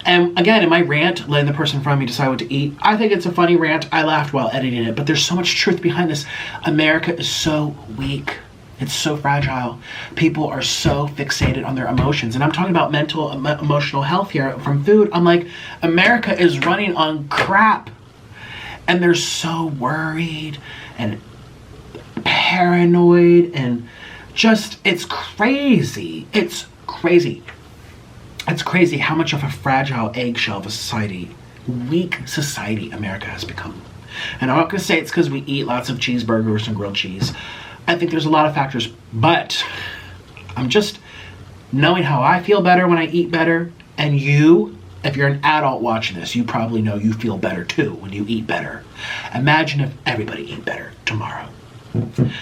And again, in my rant, letting the person in front of me decide what to eat, I think it's a funny rant. I laughed while editing it, but there's so much truth behind this. America is so weak. It's so fragile. People are so fixated on their emotions. And I'm talking about mental, emotional health here from food. I'm like, America is running on crap. And they're so worried and paranoid and just, it's crazy. It's crazy. It's crazy how much of a fragile eggshell of a society, weak society America has become. And I'm not going to say it's because we eat lots of cheeseburgers and grilled cheese. I think there's a lot of factors, but I'm just knowing how I feel better when I eat better. And you, if you're an adult watching this, you probably know you feel better too when you eat better. Imagine if everybody ate better tomorrow.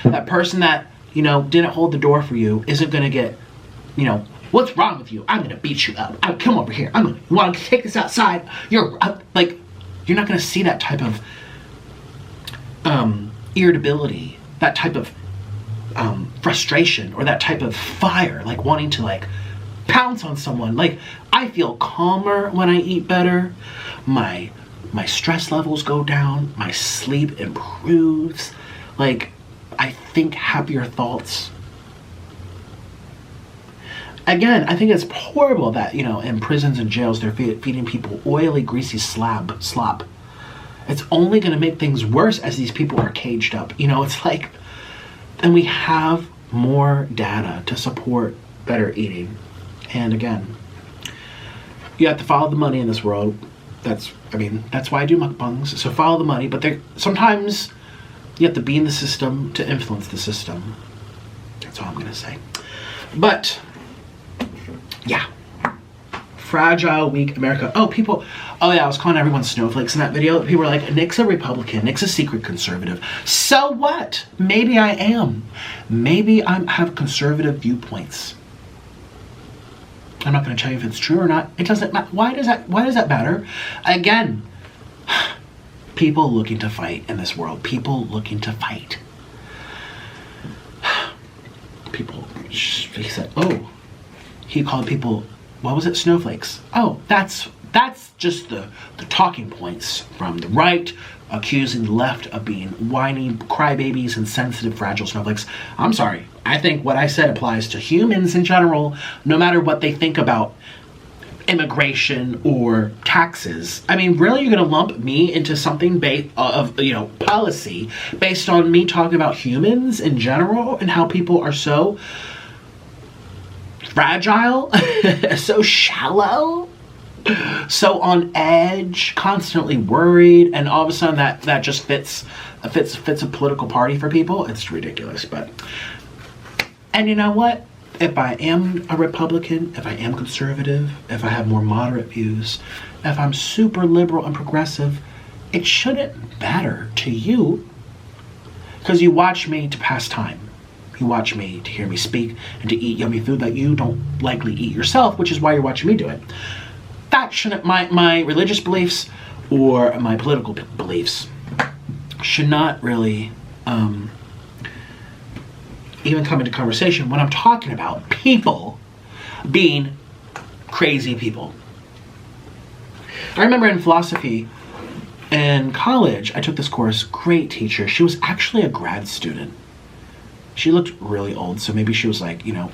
That person that, you know, didn't hold the door for you isn't going to get, you know, what's wrong with you? I'm going to beat you up. I'll come over here. You want to take this outside? You're not going to see that type of irritability, that type of frustration, or that type of fire, like wanting to like pounce on someone. Like, I feel calmer when I eat better. My stress levels go down. My sleep improves. Like, I think happier thoughts. Again, I think it's horrible that, you know, in prisons and jails, they're feeding people oily, greasy slop. It's only going to make things worse as these people are caged up. You know, it's like, and we have more data to support better eating. And again, you have to follow the money in this world. That's why I do mukbangs. So follow the money, but sometimes you have to be in the system to influence the system. That's all I'm going to say. But yeah, fragile, weak America. Oh yeah, I was calling everyone snowflakes in that video. People were like, Nick's a Republican, Nick's a secret conservative. So what? Maybe I am. Maybe I have conservative viewpoints. I'm not going to tell you if it's true or not. It doesn't matter. Why does that matter? Again, people looking to fight in this world. People looking to fight. People, he said, oh, he called people, what was it, snowflakes? Oh, that's just the talking points from the right, accusing the left of being whiny crybabies and sensitive, fragile snowflakes. I'm sorry. I think what I said applies to humans in general, no matter what they think about immigration or taxes. I mean, really, you're going to lump me into something of policy based on me talking about humans in general and how people are so fragile, so shallow, so on edge, constantly worried, and all of a sudden that just fits a political party for people. It's ridiculous. And you know what? If I am a Republican, if I am conservative, if I have more moderate views, if I'm super liberal and progressive, it shouldn't matter to you, because you watch me to pass time. You watch me to hear me speak and to eat yummy food that you don't likely eat yourself, which is why you're watching me do it. That shouldn't, my religious beliefs or my political beliefs should not really even come into conversation when I'm talking about people being crazy people. I remember in philosophy in college, I took this course, great teacher. She was actually a grad student. She looked really old, so maybe she was like, you know,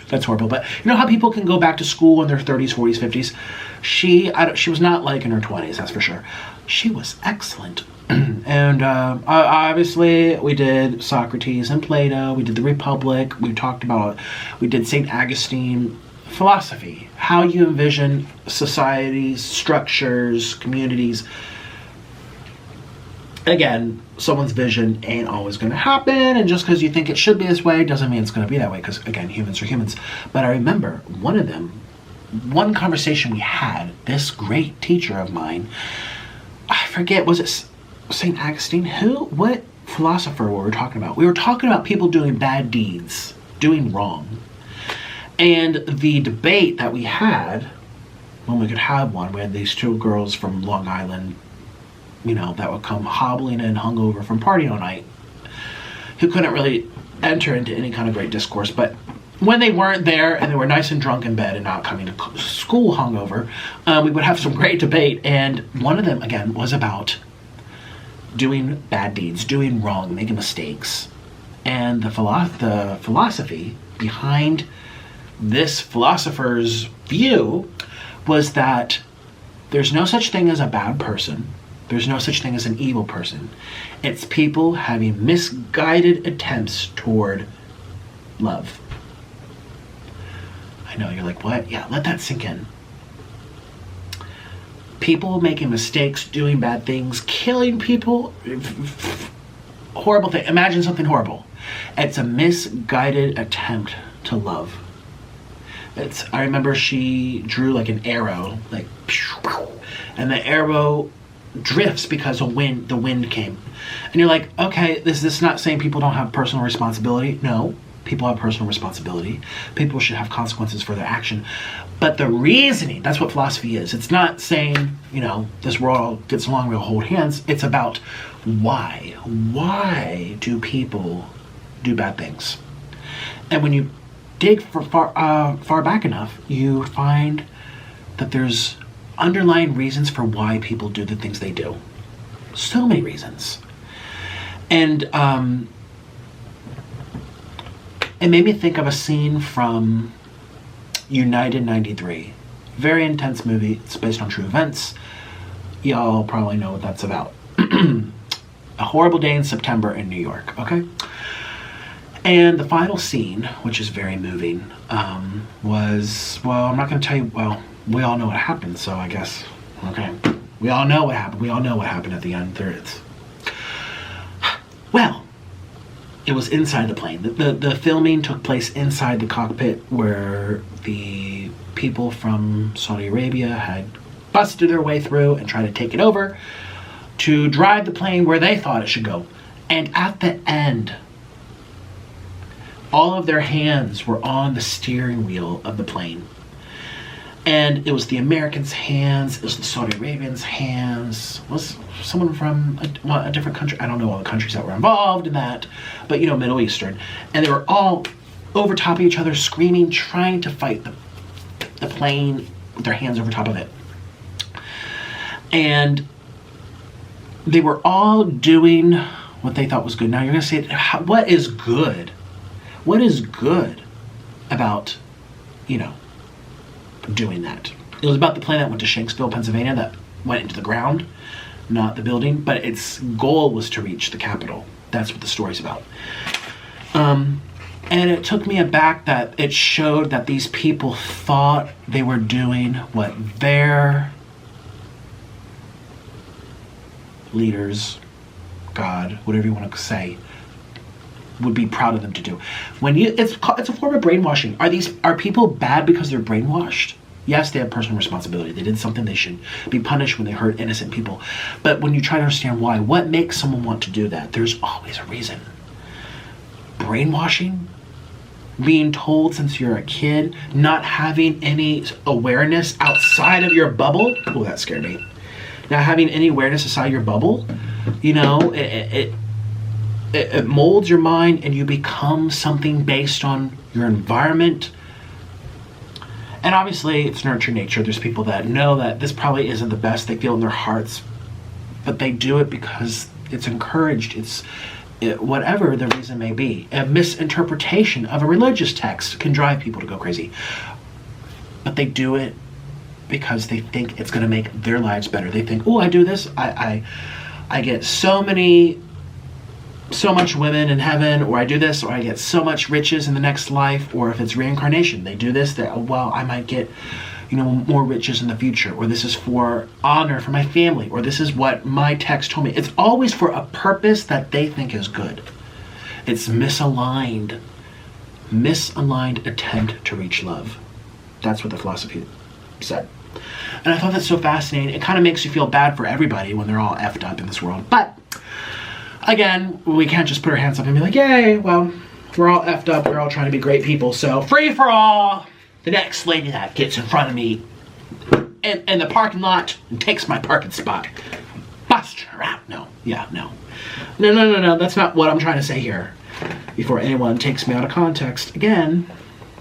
that's horrible, but you know how people can go back to school in their 30s, 40s, 50s? She was not like in her 20s, that's for sure. She was excellent. And obviously we did Socrates and Plato, we did the Republic, we did St. Augustine, philosophy, how you envision societies, structures, communities. Again, someone's vision ain't always going to happen, and just because you think it should be this way doesn't mean it's going to be that way, because again, humans are humans. But I remember one conversation we had, this great teacher of mine, I forget, was it St. Augustine? What philosopher were we talking about? We were talking about people doing bad deeds, doing wrong. And the debate that we had, when we could have one, we had these two girls from Long Island, you know, that would come hobbling in hungover from partying all night, who couldn't really enter into any kind of great discourse. But when they weren't there and they were nice and drunk in bed and not coming to school hungover, we would have some great debate. And one of them, again, was about doing bad deeds, doing wrong, making mistakes. And the philosophy behind this philosopher's view was that there's no such thing as a bad person. There's no such thing as an evil person. It's people having misguided attempts toward love. I know, you're like, what? Yeah, let that sink in. People making mistakes, doing bad things, killing people, horrible thing. Imagine something horrible. It's a misguided attempt to love. I remember she drew like an arrow, like, and the arrow drifts because the wind came. And you're like, okay, is this not saying people don't have personal responsibility? No, people have personal responsibility. People should have consequences for their action. But the reasoning, that's what philosophy is. It's not saying, you know, this world gets along, we'll hold hands. It's about why. Why do people do bad things? And when you dig far back enough, you find that there's underlying reasons for why people do the things they do. So many reasons. And it made me think of a scene from United 93. Very intense movie. It's based on true events. Y'all probably know what that's about. A horrible day in September in New York, okay? And the final scene, which is very moving, was, well, I'm not going to tell you, well, we all know what happened, so I guess, okay. We all know what happened. We all know what happened at the end. There it is. Well, it was inside the plane. The filming took place inside the cockpit where the people from Saudi Arabia had busted their way through and tried to take it over to drive the plane where they thought it should go. And at the end, all of their hands were on the steering wheel of the plane. And it was the Americans' hands, it was the Saudi Arabians' hands, was someone from a different country, I don't know all the countries that were involved in that, but you know, Middle Eastern. And they were all over top of each other, screaming, trying to fight the plane with their hands over top of it. And they were all doing what they thought was good. Now you're gonna say, what is good? What is good about, you know, doing that? It was about the plane that went to Shanksville, Pennsylvania, that went into the ground, not the building, but its goal was to reach the Capitol. That's what the story's about. And it took me aback that it showed that these people thought they were doing what their leaders, God, whatever you want to say, would be proud of them to do. It's a form of brainwashing. Are people bad because they're brainwashed? Yes, they have personal responsibility. They did something, they should be punished when they hurt innocent people. But when you try to understand why, what makes someone want to do that, there's always a reason. Brainwashing, being told since you're a kid, not having any awareness outside of your bubble. Oh, that scared me. Not having any awareness outside your bubble, you know, it molds your mind and you become something based on your environment. And obviously it's nurture nature. There's people that know that this probably isn't the best. They feel in their hearts, but they do it because it's encouraged. Whatever the reason may be. A misinterpretation of a religious text can drive people to go crazy. But they do it because they think it's going to make their lives better. They think, oh, I do this, I get so much women in heaven, or I do this, or I get so much riches in the next life, or if it's reincarnation, they do this, well, I might get, you know, more riches in the future, or this is for honor for my family, or this is what my text told me. It's always for a purpose that they think is good. It's misaligned attempt to reach love. That's what the philosophy said. And I thought that's so fascinating. It kind of makes you feel bad for everybody when they're all effed up in this world. But again, we can't just put our hands up and be like, yay, well, We're all effed up. We're all trying to be great people. So free for all. The next lady that gets in front of me in the parking lot and takes my parking spot, bust her out. No. Yeah, no. No. That's not what I'm trying to say here. Before anyone takes me out of context. Again,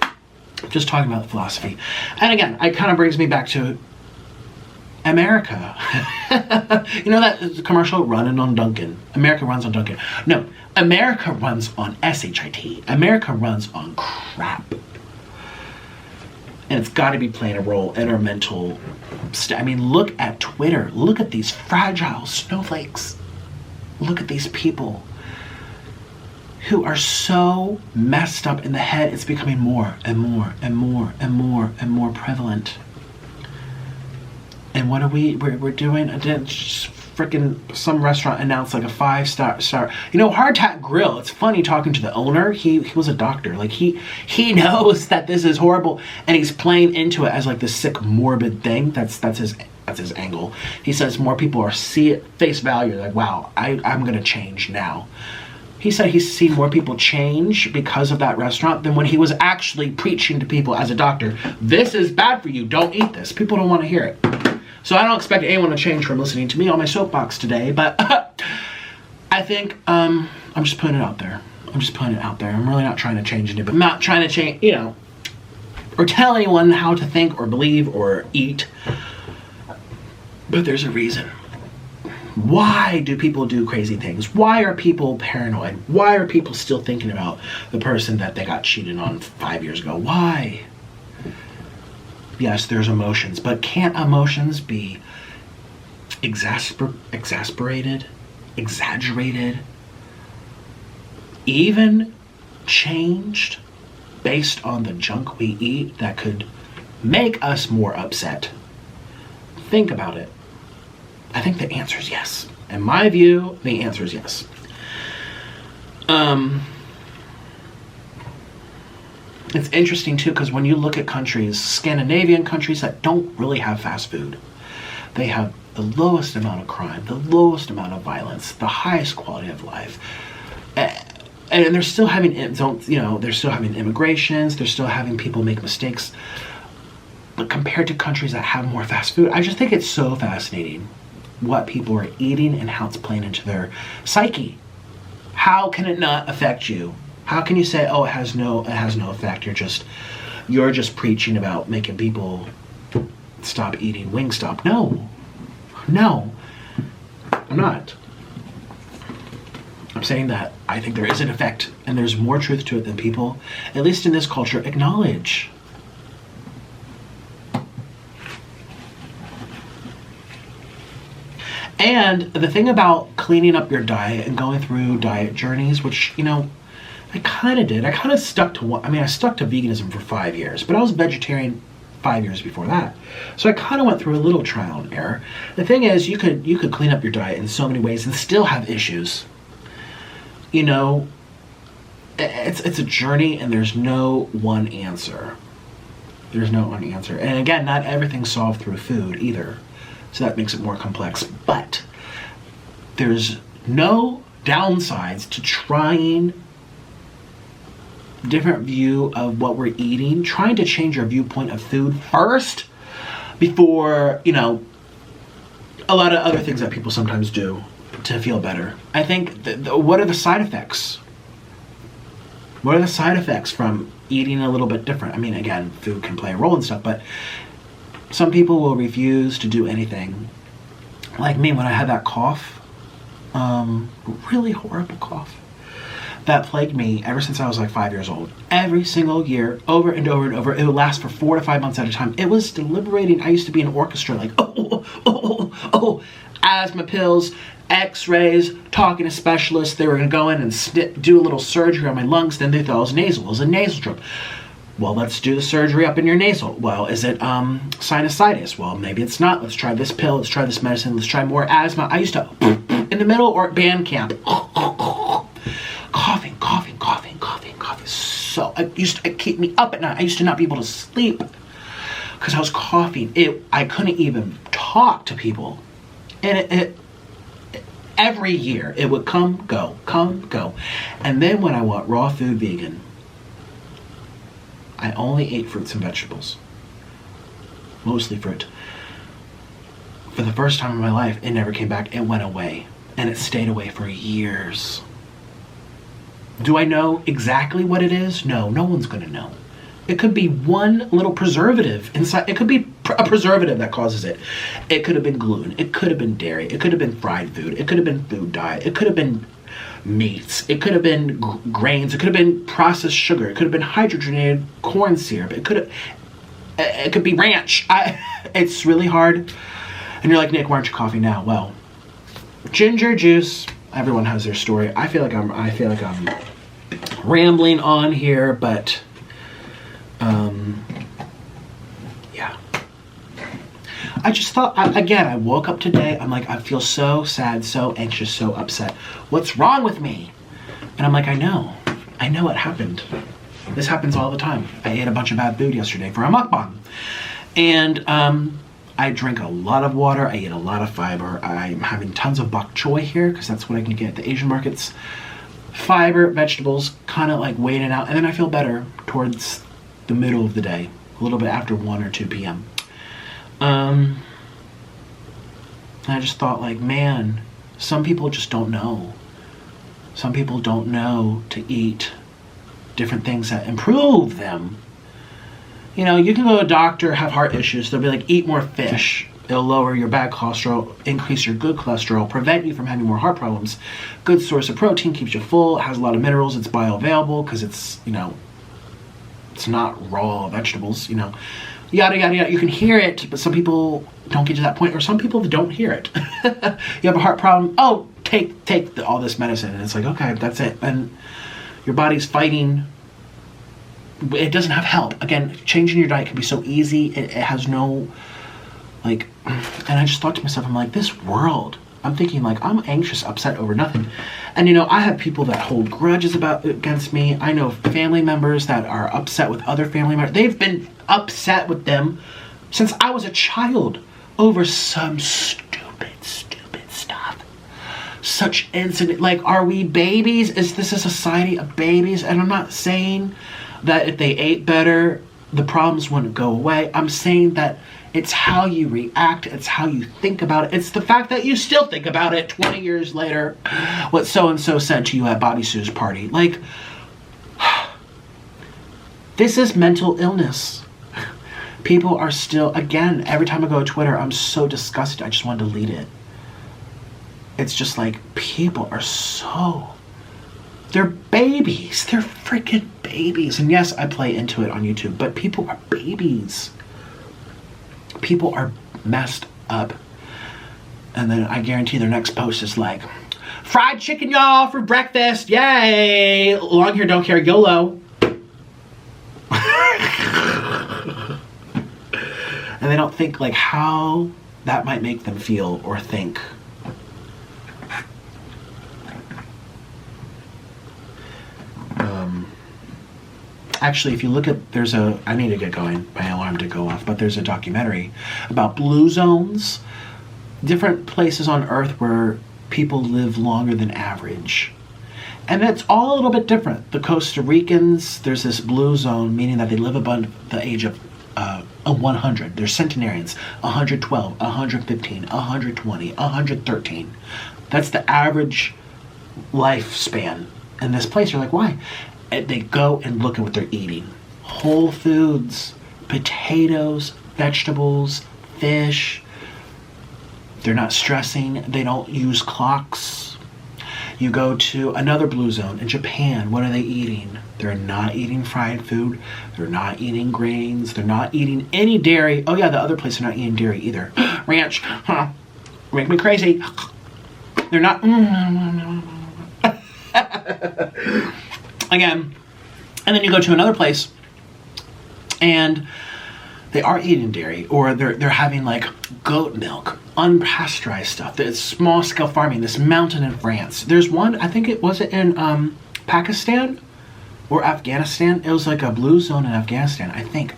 I'm just talking about the philosophy. And again, it kind of brings me back to America. You know that commercial, running on Duncan? America runs on Duncan. No, America runs on SHIT. America runs on crap. And it's got to be playing a role in our mental I mean, look at Twitter. Look at these fragile snowflakes. Look at these people who are so messed up in the head. It's becoming more and more and more and more and more prevalent. And what are we're doing? Freaking some restaurant announced like a 5-star. You know, Hardtack Grill. It's funny talking to the owner. He was a doctor. Like he knows that this is horrible, and he's playing into it as like this sick, morbid thing. That's his angle. He says more people are see it face value. Like, wow, I'm gonna change now. He said he's seen more people change because of that restaurant than when he was actually preaching to people as a doctor. This is bad for you. Don't eat this. People don't want to hear it. So I don't expect anyone to change from listening to me on my soapbox today, but I think I'm just putting it out there. I'm really not trying to change anybody. I'm not trying to change, or tell anyone how to think or believe or eat. But there's a reason. Why do people do crazy things? Why are people paranoid? Why are people still thinking about the person that they got cheated on 5 years ago? Why? Yes, there's emotions, but can't emotions be exasperated, exaggerated, even changed based on the junk we eat that could make us more upset? Think about it. I think the answer is yes. In my view, the answer is yes. It's interesting too, because when you look at countries, Scandinavian countries that don't really have fast food, they have the lowest amount of crime, the lowest amount of violence, the highest quality of life, and they're still having, they're still having immigrations, they're still having people make mistakes. But compared to countries that have more fast food, I just think it's so fascinating what people are eating and how it's playing into their psyche. How can it not affect you? How can you say, oh, it has no effect? You're just preaching about making people stop eating Wingstop. No, I'm not. I'm saying that I think there is an effect, and there's more truth to it than people, at least in this culture, acknowledge. And the thing about cleaning up your diet and going through diet journeys, which, I kind of did. I kind of stuck to I stuck to veganism for 5 years, but I was vegetarian 5 years before that. So I kind of went through a little trial and error. The thing is, you could clean up your diet in so many ways and still have issues. It's a journey, and there's no one answer. And again, not everything's solved through food either. So that makes it more complex. But there's no downsides to trying different view of what we're eating, trying to change your viewpoint of food first before, a lot of other things that people sometimes do to feel better. I think, what are the side effects? What are the side effects from eating a little bit different? I mean, again, food can play a role and stuff, but some people will refuse to do anything. Like me, when I had that cough, really horrible cough, that plagued me ever since I was like 5 years old. Every single year, over and over and over. It would last for 4 to 5 months at a time. It was deliberating. I used to be in an orchestra, like, asthma pills, x-rays, talking to specialists. They were going to go in and do a little surgery on my lungs. Then they thought it was nasal. It was a nasal drip. Well, let's do the surgery up in your nasal. Well, is it sinusitis? Well, maybe it's not. Let's try this pill. Let's try this medicine. Let's try more asthma. I used to, in the middle or at band camp, coughing. So it used to keep me up at night. I used to not be able to sleep because I was coughing. I couldn't even talk to people. And Every year it would come, go. And then when I went raw food vegan, I only ate fruits and vegetables. Mostly fruit. For the first time in my life, it never came back. It went away. And it stayed away for years. Do I know exactly what it is? No, no one's going to know. It could be one little preservative inside. It could be a preservative that causes it. It could have been gluten. It could have been dairy. It could have been fried food. It could have been food dye. It could have been meats. It could have been grains. It could have been processed sugar. It could have been hydrogenated corn syrup. It could be ranch. It's really hard. And you're like, Nick, why aren't you coffee now? Well, ginger juice. Everyone has their story. I feel like I'm rambling on here, but yeah. I just thought, again, I woke up today, I'm like, I feel so sad, so anxious, so upset. What's wrong with me? And I'm like, I know what happened. This happens all the time. I ate a bunch of bad food yesterday for a mukbang. And I drink a lot of water, I eat a lot of fiber. I'm having tons of bok choy here, because that's what I can get at the Asian markets. Fiber, vegetables, kind of like weighing it out. And then I feel better towards the middle of the day, a little bit after 1 or 2 p.m. I just thought, like, man, some people just don't know. Some people don't know to eat different things that improve them. You know, you can go to a doctor, have heart issues, they'll be like, eat more fish. It'll lower your bad cholesterol, increase your good cholesterol, prevent you from having more heart problems. Good source of protein, keeps you full, has a lot of minerals, it's bioavailable because it's, you know, it's not raw vegetables, you know. Yada, yada, yada. You can hear it, but some people don't get to that point, or some people don't hear it. You have a heart problem, oh, take all this medicine. And it's like, okay, that's it. And your body's fighting. It doesn't have help. Again, changing your diet can be so easy. It has no, like, and I just thought to myself, I'm like, this world, I'm thinking, like, I'm anxious, upset over nothing. And, you know, I have people that hold grudges against me. I know family members that are upset with other family members. They've been upset with them since I was a child over some stupid stuff. Such incident. Like, are we babies? Is this a society of babies? And I'm not saying that if they ate better, the problems wouldn't go away. I'm saying that it's how you react. It's how you think about it. It's the fact that you still think about it 20 years later. What so-and-so said to you at Bobby Sue's party. Like, this is mental illness. People are still, again, every time I go to Twitter, I'm so disgusted. I just want to delete it. It's just like, people are so, they're babies. They're freaking babies. And yes, I play into it on YouTube, but people are babies. People are messed up. And then I guarantee their next post is like, fried chicken, y'all, for breakfast. Yay. Long hair, don't care. YOLO. And they don't think, like, how that might make them feel or think. Actually, if you look at, I need to get going, my alarm did go off, but there's a documentary about blue zones, different places on Earth where people live longer than average. And it's all a little bit different. The Costa Ricans, there's this blue zone, meaning that they live above the age of 100. They're centenarians, 112, 115, 120, 113. That's the average lifespan in this place. You're like, why? They go and look at what they're eating. Whole foods, potatoes, vegetables, fish. They're not stressing. They don't use clocks. You go to another blue zone in Japan. What are they eating? They're not eating fried food. They're not eating grains. They're not eating any dairy. Oh yeah, the other place they're not eating dairy either. Ranch. Huh. Make me crazy. They're not. Again, and then you go to another place and they are eating dairy, or they're having like goat milk, unpasteurized stuff. It's small scale farming, this mountain in France. There's one, I think it was in Pakistan or Afghanistan. It was like a blue zone in Afghanistan, I think.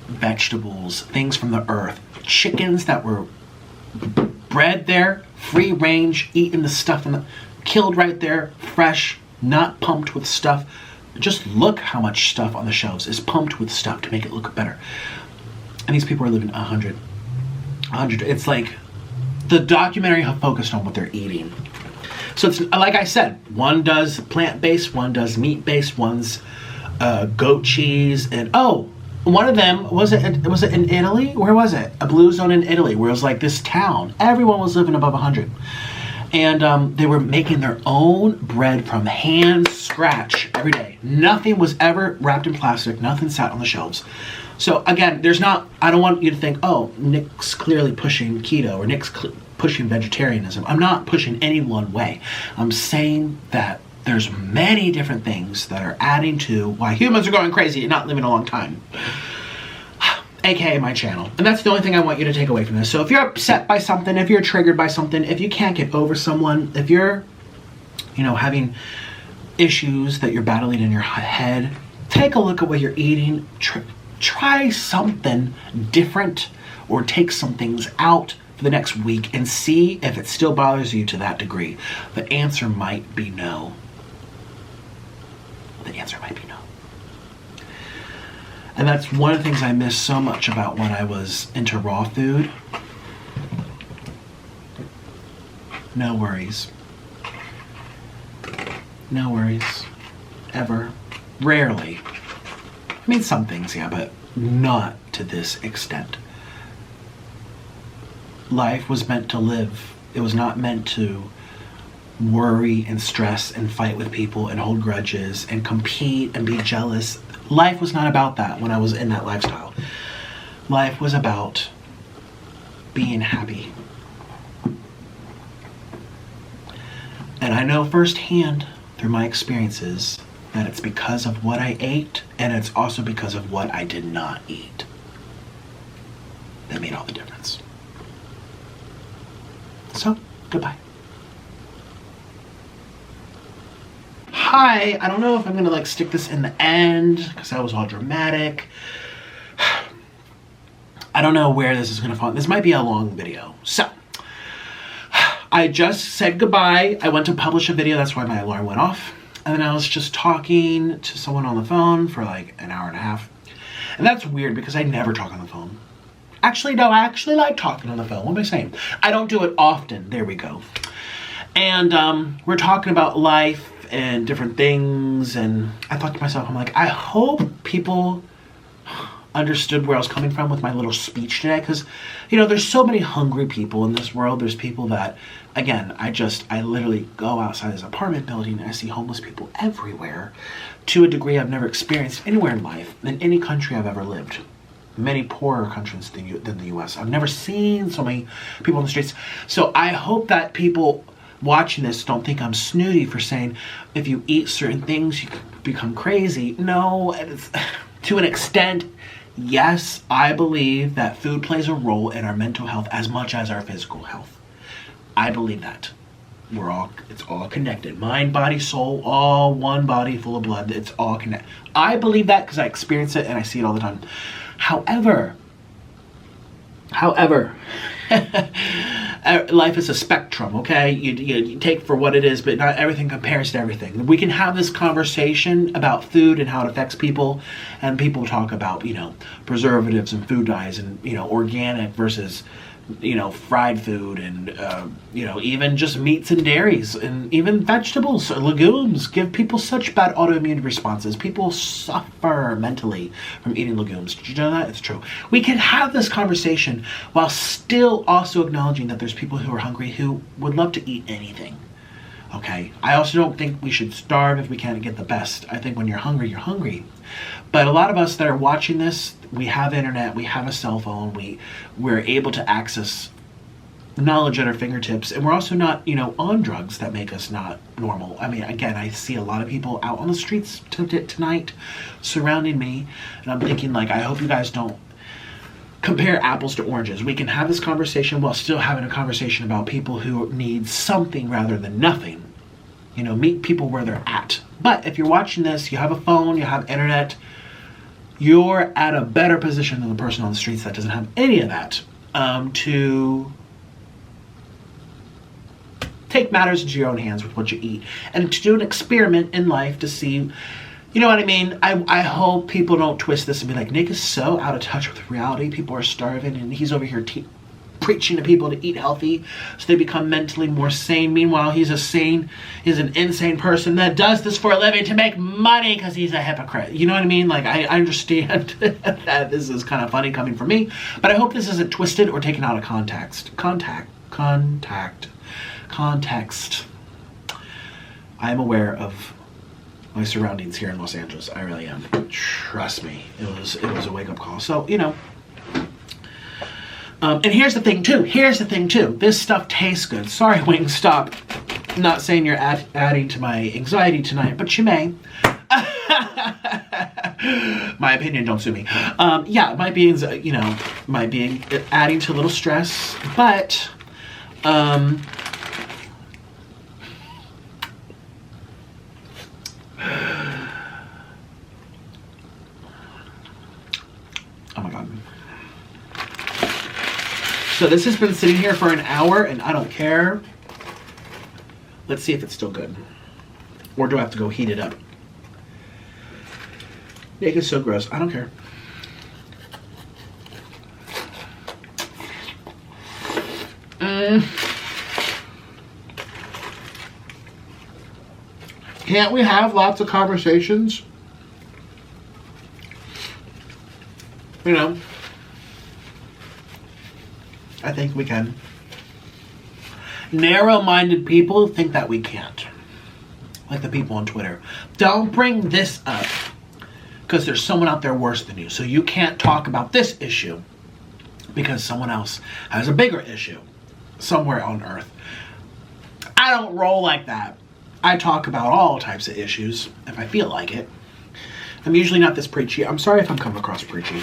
Vegetables, things from the earth, chickens that were bred there, free range, eating the stuff killed right there, fresh, not pumped with stuff. Just look how much stuff on the shelves is pumped with stuff to make it look better. And these people are living 100. It's like the documentary focused on what they're eating. So it's like I said, one does plant-based, one does meat-based, one's goat cheese, and one of them was it in Italy? Where was it? A blue zone in Italy, where it was like this town. Everyone was living above 100, and they were making their own bread from hand scratch every day. Nothing was ever wrapped in plastic. Nothing sat on the shelves. So again, I don't want you to think, oh, Nick's clearly pushing keto or Nick's pushing vegetarianism. I'm not pushing any one way. I'm saying that there's many different things that are adding to why humans are going crazy and not living a long time. AKA my channel. And that's the only thing I want you to take away from this. So if you're upset by something, if you're triggered by something, if you can't get over someone, if you're, having issues that you're battling in your head, take a look at what you're eating. Try something different or take some things out for the next week and see if it still bothers you to that degree. The answer might be no. The answer might be no. And that's one of the things I miss so much about when I was into raw food. No worries. No worries. Ever. Rarely. I mean, some things, yeah, but not to this extent. Life was meant to live. It was not meant to worry and stress and fight with people and hold grudges and compete and be jealous. Life was not about that when I was in that lifestyle. Life was about being happy. And I know firsthand through my experiences that it's because of what I ate, and it's also because of what I did not eat that made all the difference. So, goodbye. Hi, I don't know if I'm gonna stick this in the end because that was all dramatic. I don't know where this is gonna fall. This might be a long video. So, I just said goodbye. I went to publish a video, that's why my alarm went off. And then I was just talking to someone on the phone for an hour and a half. And that's weird because I never talk on the phone. Actually, no, I actually like talking on the phone. What am I saying? I don't do it often. There we go. And we're talking about life and different things. And I thought to myself, I'm like, I hope people understood where I was coming from with my little speech today. Because, there's so many hungry people in this world. There's people that, again, I literally go outside this apartment building and I see homeless people everywhere to a degree I've never experienced anywhere in life, in any country I've ever lived. Many poorer countries than the US. I've never seen so many people on the streets. So I hope that people watching this don't think I'm snooty for saying if you eat certain things you can become crazy. No, to an extent, yes, I believe that food plays a role in our mental health as much as our physical health. I believe that. It's all connected. Mind, body, soul, all one body full of blood. It's all connected. I believe that because I experience it and I see it all the time. However, life is a spectrum, okay? You take for what it is, but not everything compares to everything. We can have this conversation about food and how it affects people, and people talk about, preservatives and food dyes and, organic versus, fried food and, even just meats and dairies and even vegetables, legumes give people such bad autoimmune responses. People suffer mentally from eating legumes. Did you know that? It's true. We can have this conversation while still also acknowledging that there's people who are hungry who would love to eat anything. Okay? I also don't think we should starve if we can't get the best. I think when you're hungry, you're hungry. But a lot of us that are watching this, we have internet, we have a cell phone, we're able to access knowledge at our fingertips, and we're also not, on drugs that make us not normal. I mean, again, I see a lot of people out on the streets tonight surrounding me, and I'm thinking, I hope you guys don't compare apples to oranges. We can have this conversation while still having a conversation about people who need something rather than nothing. Meet people where they're at. But if you're watching this, you have a phone, you have internet, you're at a better position than the person on the streets that doesn't have any of that to take matters into your own hands with what you eat, and to do an experiment in life to see, you know what I mean? I hope people don't twist this and be like, Nick is so out of touch with reality. People are starving and he's over here preaching to people to eat healthy so they become mentally more sane. Meanwhile, he's an insane person that does this for a living to make money because he's a hypocrite. You know what I mean? Like, I understand that this is kind of funny coming from me, but I hope this isn't twisted or taken out of context. Context. I am aware of my surroundings here in Los Angeles. I really am. Trust me. It was a wake-up call. So, you know. And here's the thing too. This stuff tastes good. Sorry, Wingstop. I'm not saying you're adding to my anxiety tonight, but you may. My opinion, don't sue me. Yeah, it might be, you know, might be adding to a little stress, but oh my God. So this has been sitting here for an hour and I don't care. Let's see if it's still good. Or do I have to go heat it up? Nick is so gross. I don't care. Can't we have lots of conversations? You know, I think we can. Narrow-minded people think that we can't. Like the people on Twitter. Don't bring this up because there's someone out there worse than you. So you can't talk about this issue because someone else has a bigger issue somewhere on earth. I don't roll like that. I talk about all types of issues if I feel like it. I'm usually not this preachy. I'm sorry if I'm coming across preachy.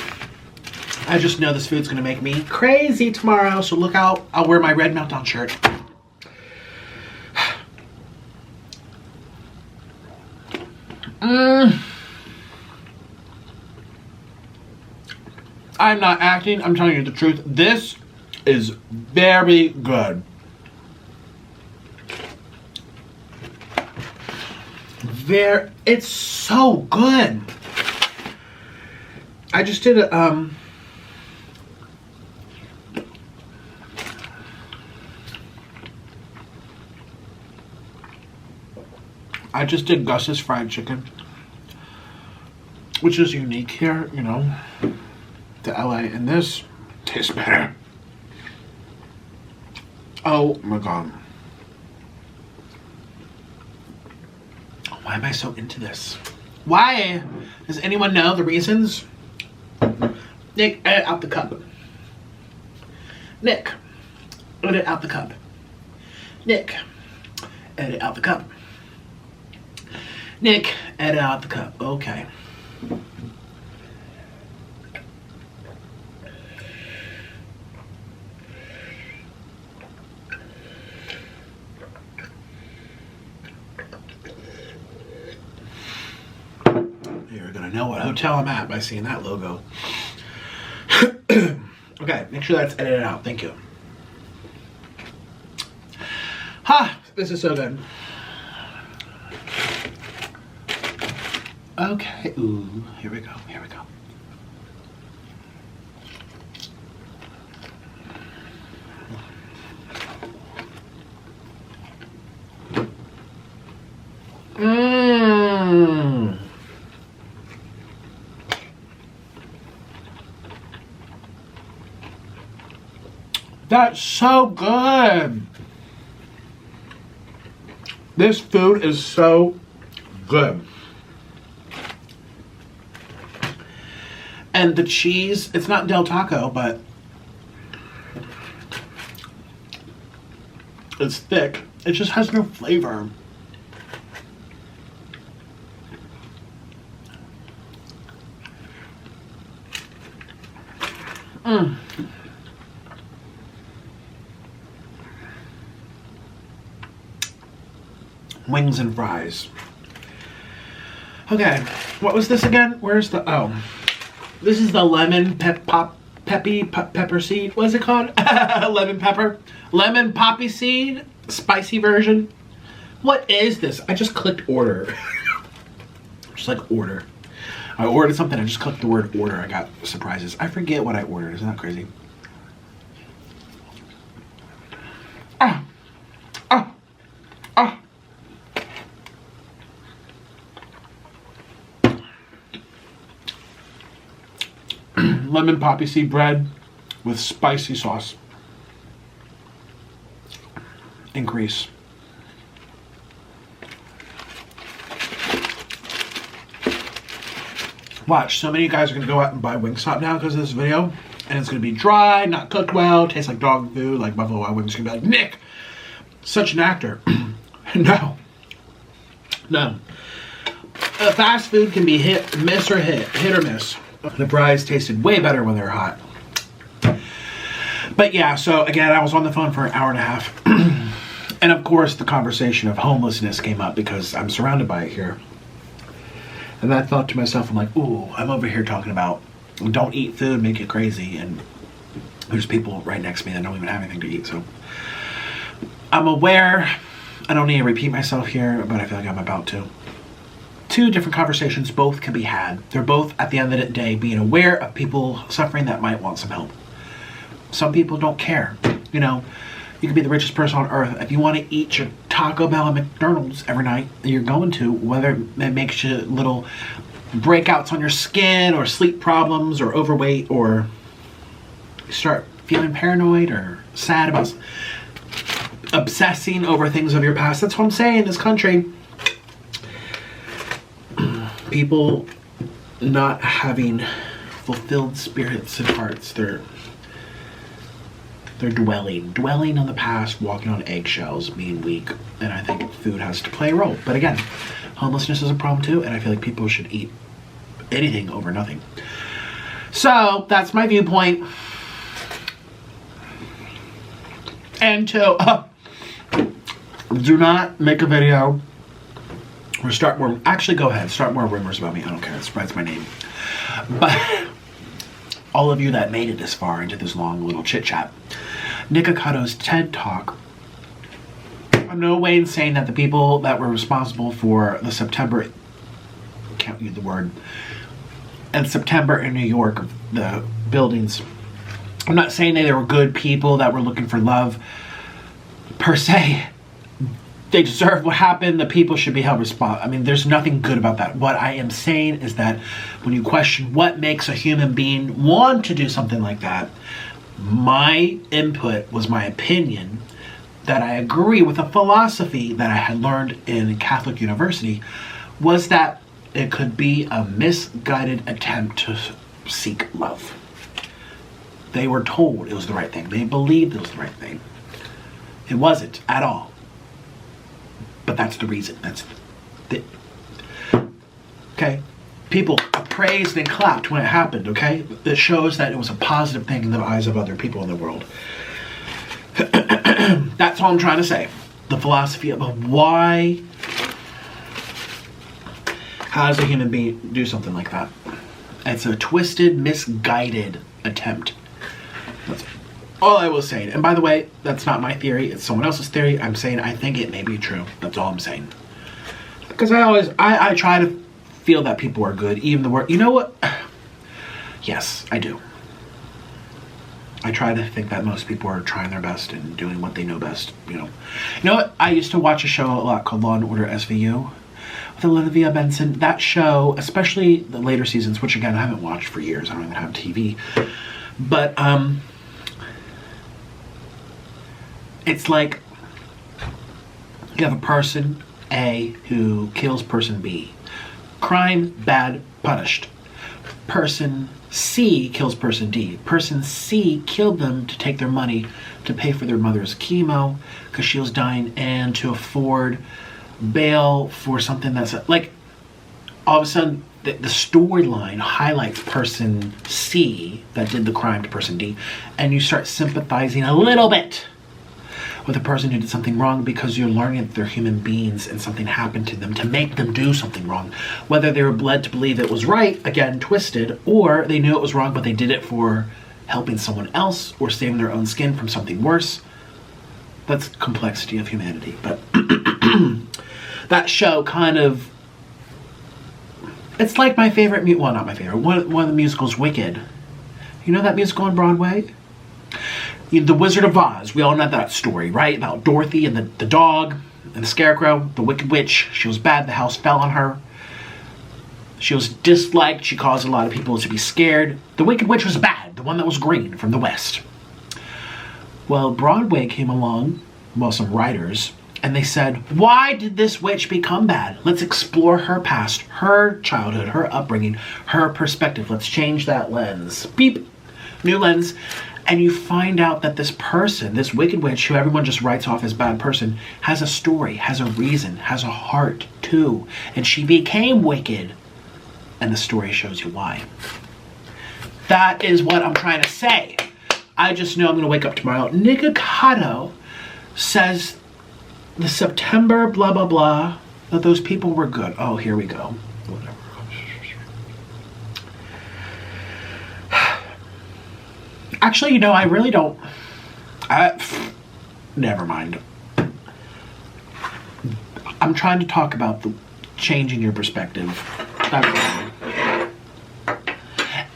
I just know this food's gonna make me crazy tomorrow, so look out. I'll wear my red meltdown shirt. I'm not acting, I'm telling you the truth. This is very good. It's so good. I just did a I just did Gus's fried chicken, which is unique here, you know, to LA, and this tastes better. Oh my God. Why am I so into this? Why? Does anyone know the reasons? Nick, edit out the cup. Nick, edit out the cup. Nick, edit out the cup. Nick, edit out the cup. Okay. You're gonna know what hotel I'm at by seeing that logo. Okay, make sure that's edited out. Thank you. Ha! This is so good. Okay. Ooh, here we go. Here we go. Mmm. That's so good. This food is so good. And the cheese, it's not Del Taco, but it's thick. It just has no flavor. Mmm. Wings and fries. Okay, what was this again? Where's the, oh. This is the lemon pepper seed. What is it called? Lemon poppy seed spicy version. What is this? I just clicked order. Just like order. I ordered something, I just clicked the word order. I got surprises. I forget what I ordered. Isn't that crazy? Ah. Ah. Ah. Lemon poppy seed bread with spicy sauce. Increase. Watch, so many of you guys are gonna go out and buy Wingstop now because of this video, and it's gonna be dry, not cooked well, tastes like dog food, like Buffalo Wild Wings. You're gonna be like, Nick, such an actor. No. Fast food can be hit or miss. The fries tasted way better when they were hot. But yeah, so again, I was on the phone for an hour and a half. And of course, the conversation of homelessness came up because I'm surrounded by it here. And I thought to myself, I'm like, ooh, I'm over here talking about don't eat food, make you crazy. And there's people right next to me that don't even have anything to eat. So I'm aware. I don't need to repeat myself here, but I feel like I'm about to. Two different conversations, both can be had. They're both, at the end of the day, being aware of people suffering that might want some help. Some people don't care. You know, you could be the richest person on earth. If you want to eat your Taco Bell and McDonald's every night, you're going to, whether it makes you little breakouts on your skin or sleep problems or overweight or start feeling paranoid or sad about obsessing over things of your past. That's what I'm saying in this country. People not having fulfilled spirits and hearts. They're dwelling on the past, walking on eggshells, being weak, and I think food has to play a role. But again, homelessness is a problem too, and I feel like people should eat anything over nothing. So that's my viewpoint. And to do not make a video or start more. Actually, go ahead, start more rumors about me. I don't care. It spreads my name. But all of you that made it this far into this long little chit chat, Nikocado's TED Talk. I'm no way in saying that the people that were responsible for the September, can't use the word, and September in New York, the buildings. I'm not saying they were good people that were looking for love per se. They deserve what happened. The people should be held responsible. I mean, there's nothing good about that. What I am saying is that when you question what makes a human being want to do something like that, my input was my opinion that I agree with a philosophy that I had learned in Catholic university, was that it could be a misguided attempt to seek love. They were told it was the right thing. They believed it was the right thing. It wasn't at all. But that's the reason. That's the, okay? People praised and clapped when it happened, okay? It shows that it was a positive thing in the eyes of other people in the world. That's all I'm trying to say. The philosophy of why, how does a human being do something like that? It's a twisted, misguided attempt. That's all I will say. And by the way, that's not my theory. It's someone else's theory. I'm saying I think it may be true. That's all I'm saying. Because I try to feel that people are good. Even the word, you know what? Yes, I do. I try to think that most people are trying their best and doing what they know best. You know what? I used to watch a show a lot called Law and Order SVU with Olivia Benson. That show, especially the later seasons, which again I haven't watched for years. I don't even have TV. But it's like you have a person A who kills person B. Crime, bad, punished. Person C kills person D. Person C killed them to take their money to pay for their mother's chemo because she was dying and to afford bail for something that's like, all of a sudden the storyline highlights person C that did the crime to person D, and you start sympathizing a little bit with a person who did something wrong because you're learning that they're human beings and something happened to them to make them do something wrong. Whether they were led to believe it was right, again, twisted, or they knew it was wrong but they did it for helping someone else or saving their own skin from something worse. That's complexity of humanity. But that show kind of, it's like my favorite, well, not my favorite, one of the musicals, Wicked. You know that musical on Broadway? The Wizard of Oz. We all know that story, right? About Dorothy and the dog and the scarecrow, the Wicked Witch. She was bad. The house fell on her. She was disliked. She caused a lot of people to be scared. The Wicked Witch was bad. The one that was green from the West. Well, Broadway came along, well, some writers, and they said, why did this witch become bad? Let's explore her past, her childhood, her upbringing, her perspective. Let's change that lens. Beep. New lens. And you find out that this person, this Wicked Witch, who everyone just writes off as a bad person, has a story, has a reason, has a heart too. And she became wicked. And the story shows you why. That is what I'm trying to say. I just know I'm going to wake up tomorrow. Nikocado says the September blah, blah, blah, that those people were good. Oh, here we go. Whatever. Actually, you know, I really don't. Never mind. I'm trying to talk about the changing your perspective.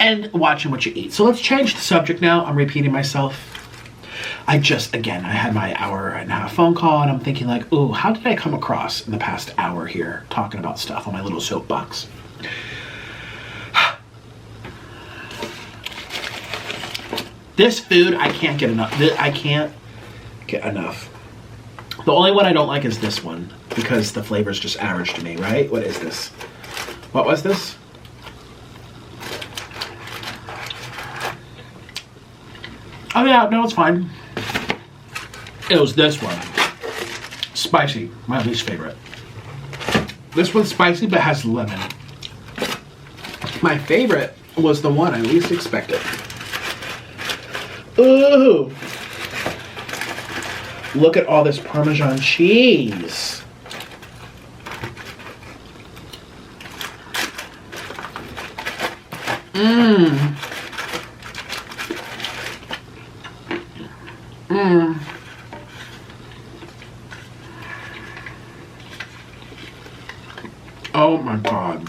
And watching what you eat. So let's change the subject now. I'm repeating myself. I had my hour and a half phone call, and I'm thinking like, ooh, how did I come across in the past hour here talking about stuff on my little soapbox? This food, I can't get enough. I can't get enough. The only one I don't like is this one, because the flavor is just average to me, right? What is this? What was this? Oh yeah, no, it's fine. It was this one. Spicy, my least favorite. This one's spicy, but has lemon. My favorite was the one I least expected. Ooh! Look at all this Parmesan cheese. Mmm. Mmm. Oh my God.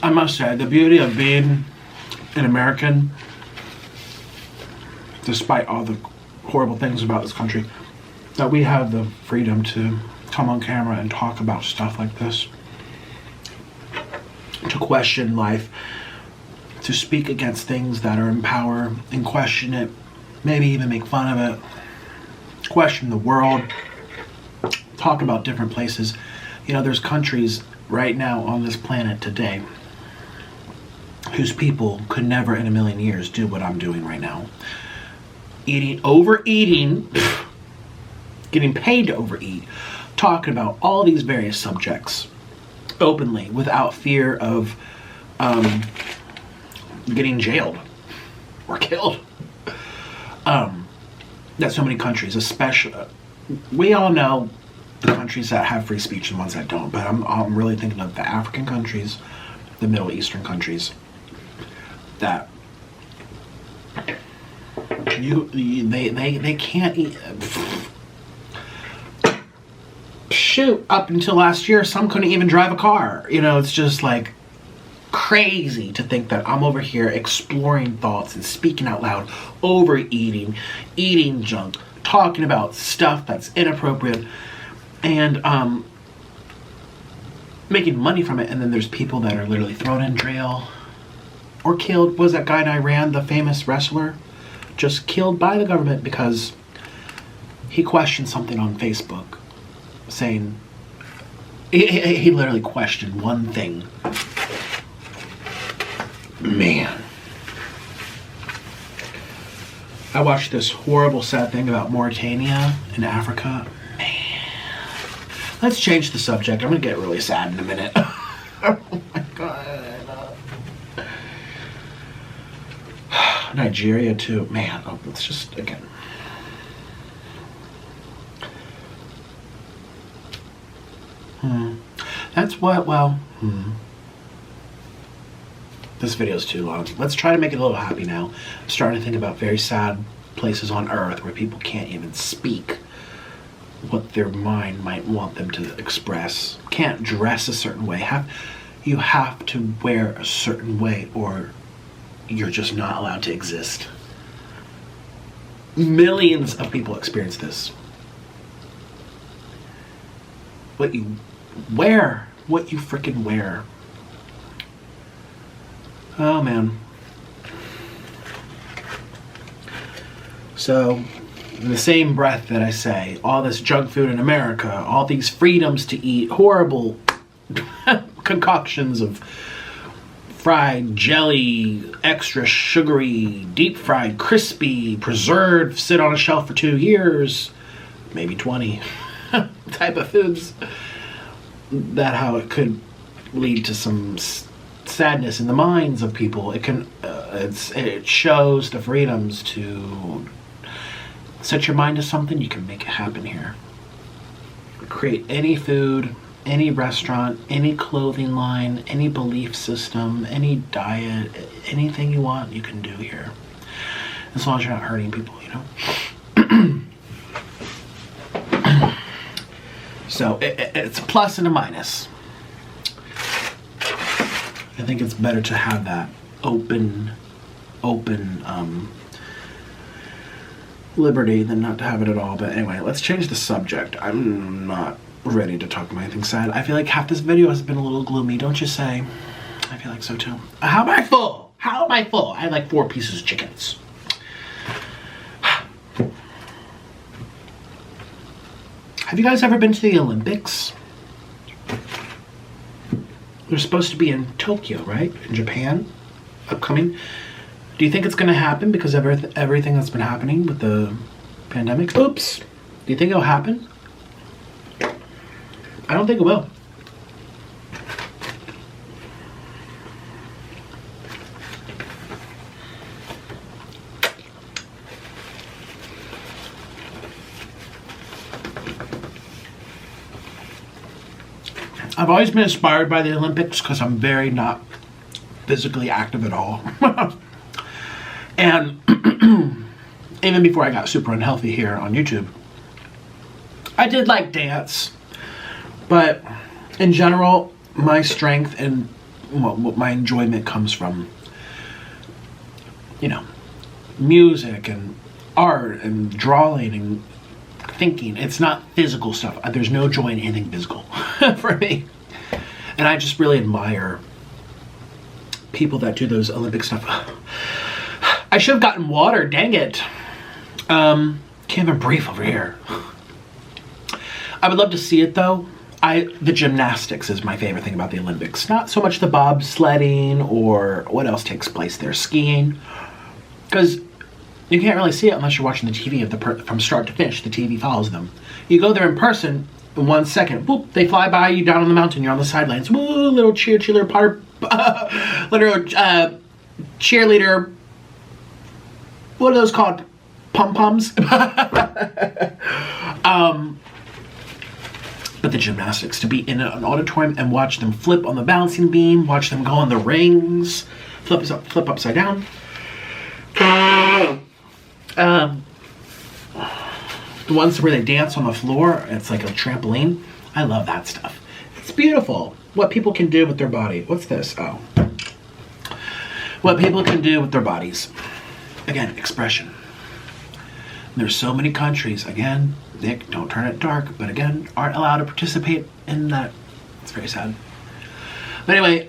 I must say, the beauty of being an American, despite all the horrible things about this country, that we have the freedom to come on camera and talk about stuff like this, to question life, to speak against things that are in power and question it, maybe even make fun of it, question the world, talk about different places. You know, there's countries right now on this planet today whose people could never in a million years do what I'm doing right now. Overeating, getting paid to overeat, talking about all these various subjects openly without fear of getting jailed or killed. That so many countries, especially, we all know the countries that have free speech and ones that don't, but I'm really thinking of the African countries, the Middle Eastern countries, that they can't eat. Shoot, up until last year, some couldn't even drive a car. You know, it's just like crazy to think that I'm over here exploring thoughts and speaking out loud, overeating, eating junk, talking about stuff that's inappropriate, and making money from it. And then there's people that are literally thrown in jail or killed. What was that guy in Iran, the famous wrestler, just killed by the government because he questioned something on Facebook, saying he literally questioned one thing. Man, I watched this horrible, sad thing about Mauritania in Africa. Man, let's change the subject. I'm gonna get really sad in a minute. Oh my God. Nigeria too. Man, oh, it's just, again. That's what, well, this video's too long. Let's try to make it a little happy now. I'm starting to think about very sad places on earth where people can't even speak what their mind might want them to express. Can't dress a certain way. You have to wear a certain way or you're just not allowed to exist. Millions of people experience this. What you wear, what you freaking wear. Oh man. So, in the same breath that I say, all this junk food in America, all these freedoms to eat horrible concoctions of fried jelly, extra sugary, deep fried, crispy, preserved, sit on a shelf for 2 years, maybe 20 type of foods, that how it could lead to some sadness in the minds of people. It can, it shows the freedoms to set your mind to something, you can make it happen here. Create any food, any restaurant, any clothing line, any belief system, any diet, anything you want, you can do here. As long as you're not hurting people, you know? So it's a plus and a minus. I think it's better to have that open liberty than not to have it at all. But anyway, let's change the subject. I'm not ready to talk about anything sad. I feel like half this video has been a little gloomy, don't you say? I feel like so too. How am I full? How am I full? I had like 4 pieces of chickens. Have you guys ever been to the Olympics? They're supposed to be in Tokyo, right? In Japan, upcoming. Do you think it's going to happen because of everything that's been happening with the pandemic? Oops. Do you think it'll happen? I don't think it will. I've always been inspired by the Olympics because I'm very not physically active at all. And even before I got super unhealthy here on YouTube, I did like dance. But in general, my strength and what my enjoyment comes from, you know, music and art and drawing and thinking. It's not physical stuff. There's no joy in anything physical for me. And I just really admire people that do those Olympic stuff. I should have gotten water, dang it. Can't even breathe over here. I would love to see it though. The gymnastics is my favorite thing about the Olympics. Not so much the bobsledding or what else takes place there, skiing. Because you can't really see it unless you're watching the TV from start to finish. The TV follows them. You go there in person, in 1 second, boop, they fly by you down on the mountain. You're on the sidelines. Woo, little cheerleader, cheerleader. What are those called? Pom-poms? But the gymnastics, to be in an auditorium and watch them flip on the balancing beam, watch them go on the rings, flip upside down. The ones where they dance on the floor, it's like a trampoline. I love that stuff. It's beautiful. What people can do with their body. What's this? Oh. What people can do with their bodies. Again, expression. There's so many countries, again, Nick, don't turn it dark, but again, aren't allowed to participate in that. It's very sad. But anyway,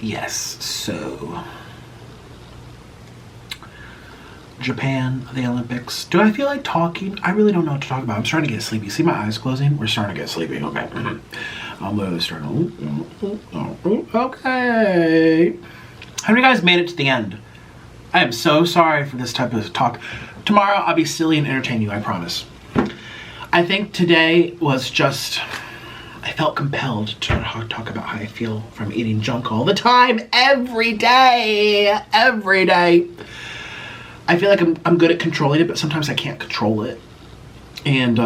yes, so Japan, the Olympics. Do I feel like talking? I really don't know what to talk about. I'm starting to get sleepy. See my eyes closing? We're starting to get sleepy. Okay. I'm literally starting. Okay. How many of you guys made it to the end? I am so sorry for this type of talk. Tomorrow I'll be silly and entertain you, I promise. I think today was just I felt compelled to talk about how I feel from eating junk all the time, every day. I feel like I'm good at controlling it, but sometimes I can't control it. And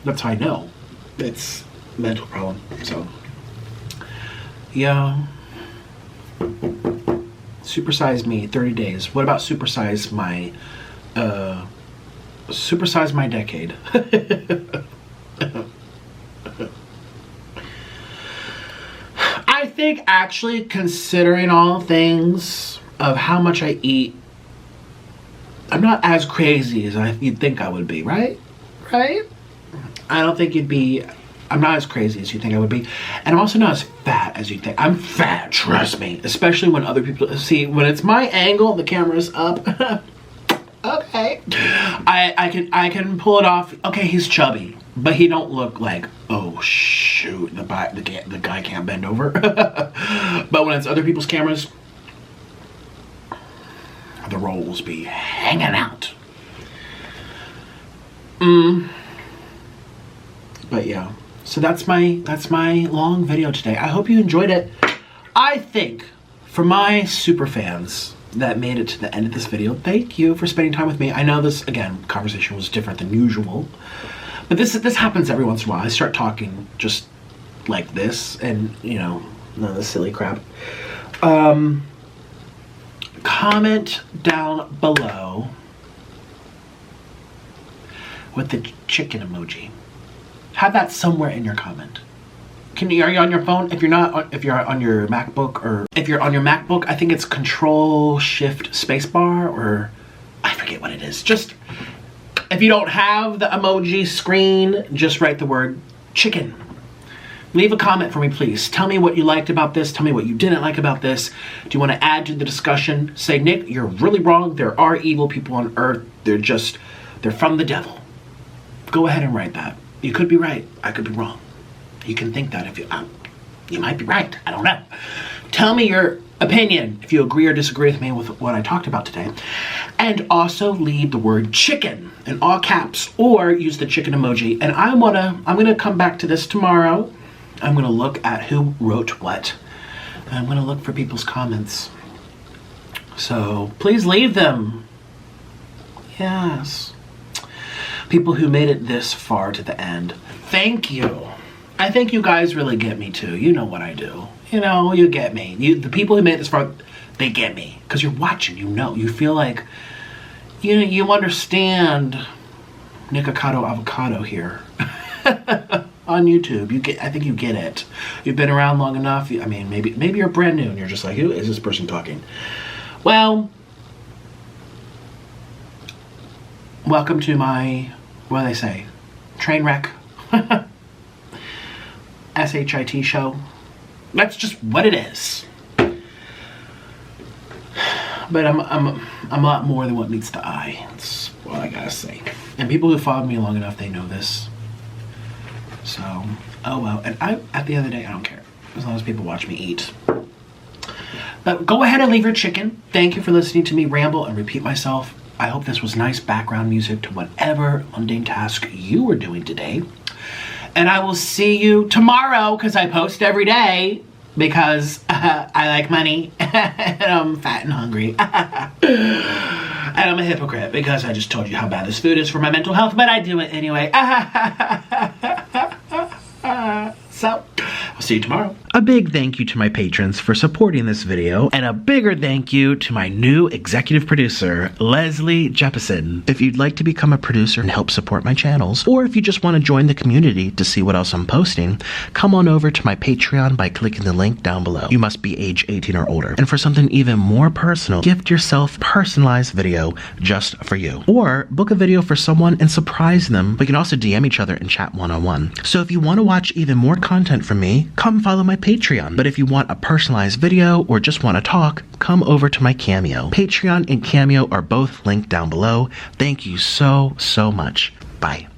that's how I know it's a mental problem. So yeah. Supersize me, 30 days. What about supersize my decade? I think actually, considering all things of how much I eat, I'm not as crazy as you'd think I would be, right? Right? I don't think I'm not as crazy as you think I would be. And I'm also not as fat as you think. I'm fat, trust me. Especially when other people, see, when it's my angle, the camera's up. Okay. I can pull it off. Okay, he's chubby, but he don't look like, oh shoot, the guy can't bend over. But when it's other people's cameras, the rolls be hanging out. But yeah, so that's my long video today. I hope you enjoyed it. I think for my super fans that made it to the end of this video, thank you for spending time with me. I know this, again, conversation was different than usual, but this happens every once in a while. I start talking just like this, and you know, none of this silly crap. Comment down below with the chicken emoji. Have that somewhere in your comment. Are you on your phone? If you're not, if you're on your MacBook, or if you're on your MacBook, I think it's Control Shift Spacebar, or I forget what it is. Just, if you don't have the emoji screen, just write the word chicken. Leave a comment for me, please. Tell me what you liked about this. Tell me what you didn't like about this. Do you want to add to the discussion? Say, Nick, you're really wrong. There are evil people on earth. They're from the devil. Go ahead and write that. You could be right. I could be wrong. You can think that if you might be right. I don't know. Tell me your opinion if you agree or disagree with me with what I talked about today. And also leave the word chicken in all caps, or use the chicken emoji. And I'm gonna come back to this tomorrow. I'm gonna look at who wrote what. I'm gonna look for people's comments. So please leave them. Yes. People who made it this far to the end, thank you. I think you guys really get me too. You know what I do. You know, you get me. The people who made it this far, they get me. Because you're watching, you know. You feel like, you understand Nikocado avocado here. On YouTube. I think you get it. You've been around long enough. I mean, maybe you're brand new and you're just like, who is this person talking? Well, welcome to my, what do they say? Train wreck. SHIT show. That's just what it is. But I'm a lot more than what meets the eye. That's what I gotta say. And people who followed me long enough, they know this. So, oh well. And at the end of the day, I don't care. As long as people watch me eat. But go ahead and leave your chicken. Thank you for listening to me ramble and repeat myself. I hope this was nice background music to whatever mundane task you were doing today. And I will see you tomorrow, because I post every day, because I like money and I'm fat and hungry. And I'm a hypocrite because I just told you how bad this food is for my mental health, but I do it anyway. So, I'll see you tomorrow. A big thank you to my patrons for supporting this video, and a bigger thank you to my new executive producer, Leslie Jeppesen. If you'd like to become a producer and help support my channels, or if you just want to join the community to see what else I'm posting, come on over to my Patreon by clicking the link down below. You must be age 18 or older. And for something even more personal, gift yourself a personalized video just for you. Or book a video for someone and surprise them. We can also DM each other and chat one-on-one. So if you want to watch even more content from me, come follow my Patreon. But if you want a personalized video or just want to talk, come over to my Cameo. Patreon and Cameo are both linked down below. Thank you so much. Bye.